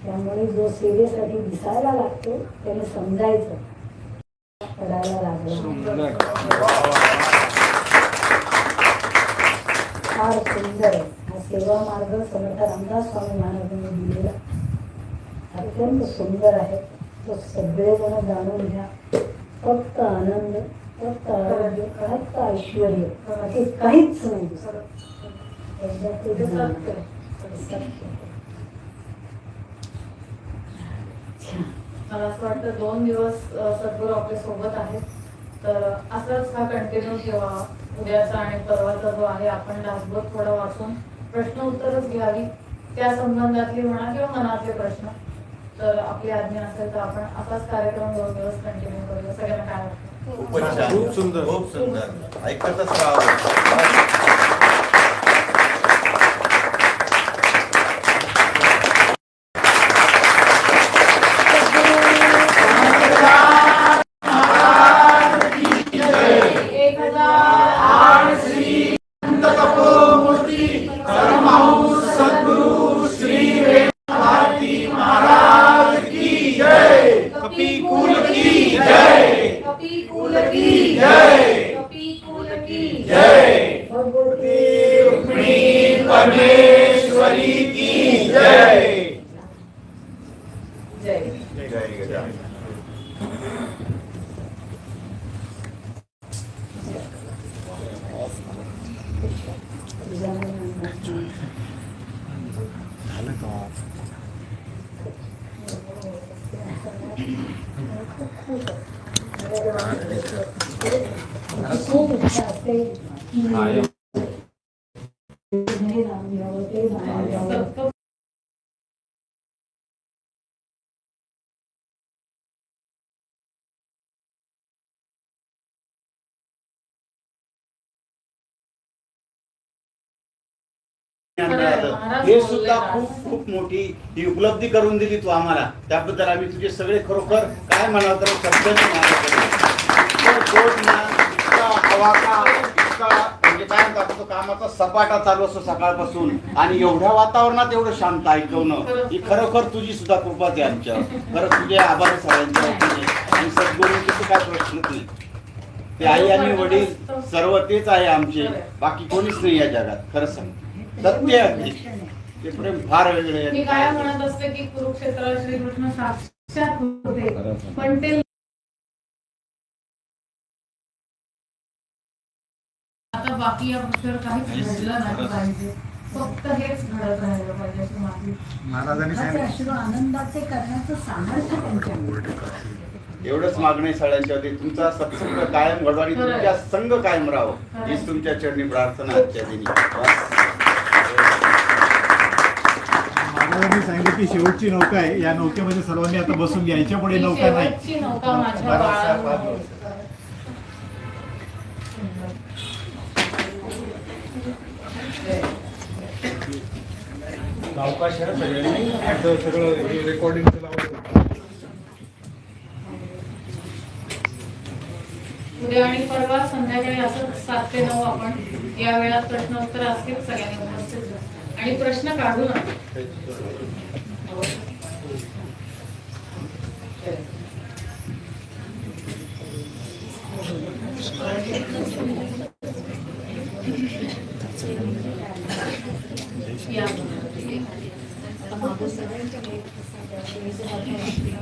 त्यामुळे जो सेवेसाठी दिसायला लागतो त्याने समजायचं करायला लागलं. फार सुंदर आहे हा सेवा मार्ग समर्थ रामदास स्वामी महाराजांनी दिलेला, अत्यंत सुंदर आहे. तो सगळेजण जाणून घ्या. फक्त आनंद, फक्त आरोग्य, फक्त ऐश्वर, बाकी काहीच नाही दुसरं. एकदा ते सत्य. मला असं वाटतं 2 दिवस सद्गुरू आपल्या सोबत आहेत, तर असंच हा कंटिन्यू ठेवा. उद्याचा आणि परवाचा जो आहे आपण दासबोध थोडं वाचून प्रश्न उत्तरच घ्यावी, त्या संबंधातले म्हणा किंवा मनातले प्रश्न. तर आपली आज्ञा असेल तर आपण असाच कार्यक्रम 2 दिवस कंटिन्यू करूया. सगळ्यांना काय वाटतं? खूप सुंदर, खूप सुंदर. ऐकतच राहावं. हे सुद्धा खूप खूप मोठी ही उपलब्धी करून दिली तू आम्हाला. त्याबद्दल आम्ही तुझे सगळे खरोखर काय म्हणावं तर शब्द म्हणजे काय म्हणतो कामाचा सपाटा चालू असतो सकाळपासून, आणि एवढ्या वातावरणात एवढं शांत ऐकवणं ही खरोखर तुझी सुद्धा कृपाच आहे आमच्या. खरं तुझे आभार सगळ्यांच्या. आणि सद्गुरूंचे काय प्रश्न ते आई आणि वडील सर्व तेच आहे आमचे, बाकी कोणीच नाही या जगात. खरं सांग सत्य ते प्रेम फार वेगळे. मी काय म्हणत असते की कुरुक्षेत्रात श्रीकृष्ण साक्षात होते, पण ते आता बाकी या पृथ्वीवर काहीच घडलं नाही पाहिजे, फक्त हेच घडत राहिलं पाहिजे असं माझी. महाराजांनी सांगितलं आनंदाचे करण्याचं सामर्थ्य त्यांच्या. एवढंच मागणे सगळ्यांच्या होती. तुमचा सत्संग कायम घडवा आणि तुमच्या संघ कायम राहावं हीच तुमच्या चरणी प्रार्थना आजच्या दिनी. महाराजांनी सांगितलं की शेवटची नौका आहे, या नौकेमध्ये सर्वांनी आता बसून घ्या, याच्या पुढे नौका नाही. शेवटची नौका माझ्या बाळाला. अवकाश आहे सगळ्यांनी सगळं रेकॉर्डिंग उद्या आणि परवा संध्याकाळी असं 7 ते 9 आपण या वेळात प्रश्न उत्तर असतील सगळ्यांनी उपस्थित राहा. आणि प्रश्न काढू नका.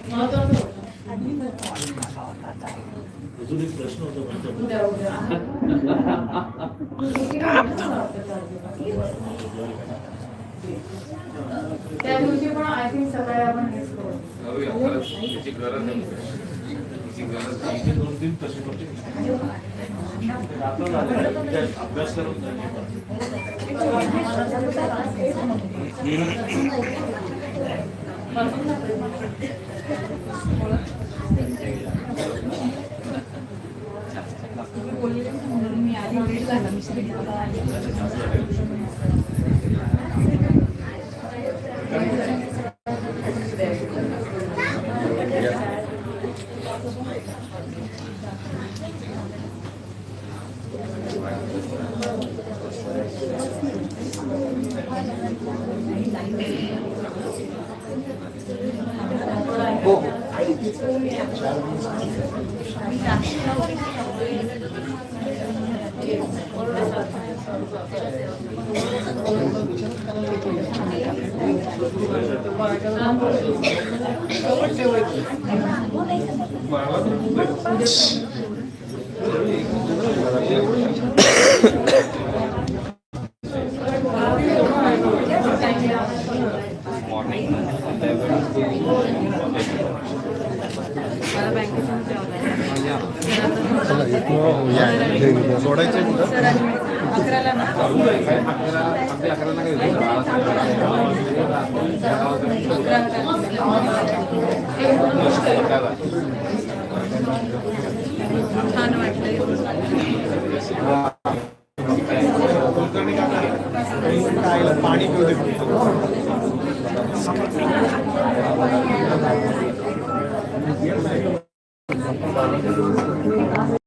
महत्वाचं होतं. अजून एक प्रश्न होता माझा. उद्या उद्या त्या दिवशी पण आय थिंक सकाळी आपण हेच करू. इथे 2-3 तसे होते. आता झालं. अभ्यास करत नाही. मी आधी लेट झाला मिस्त्री सोडायचं छान वाटलं पाणी पिऊ दे.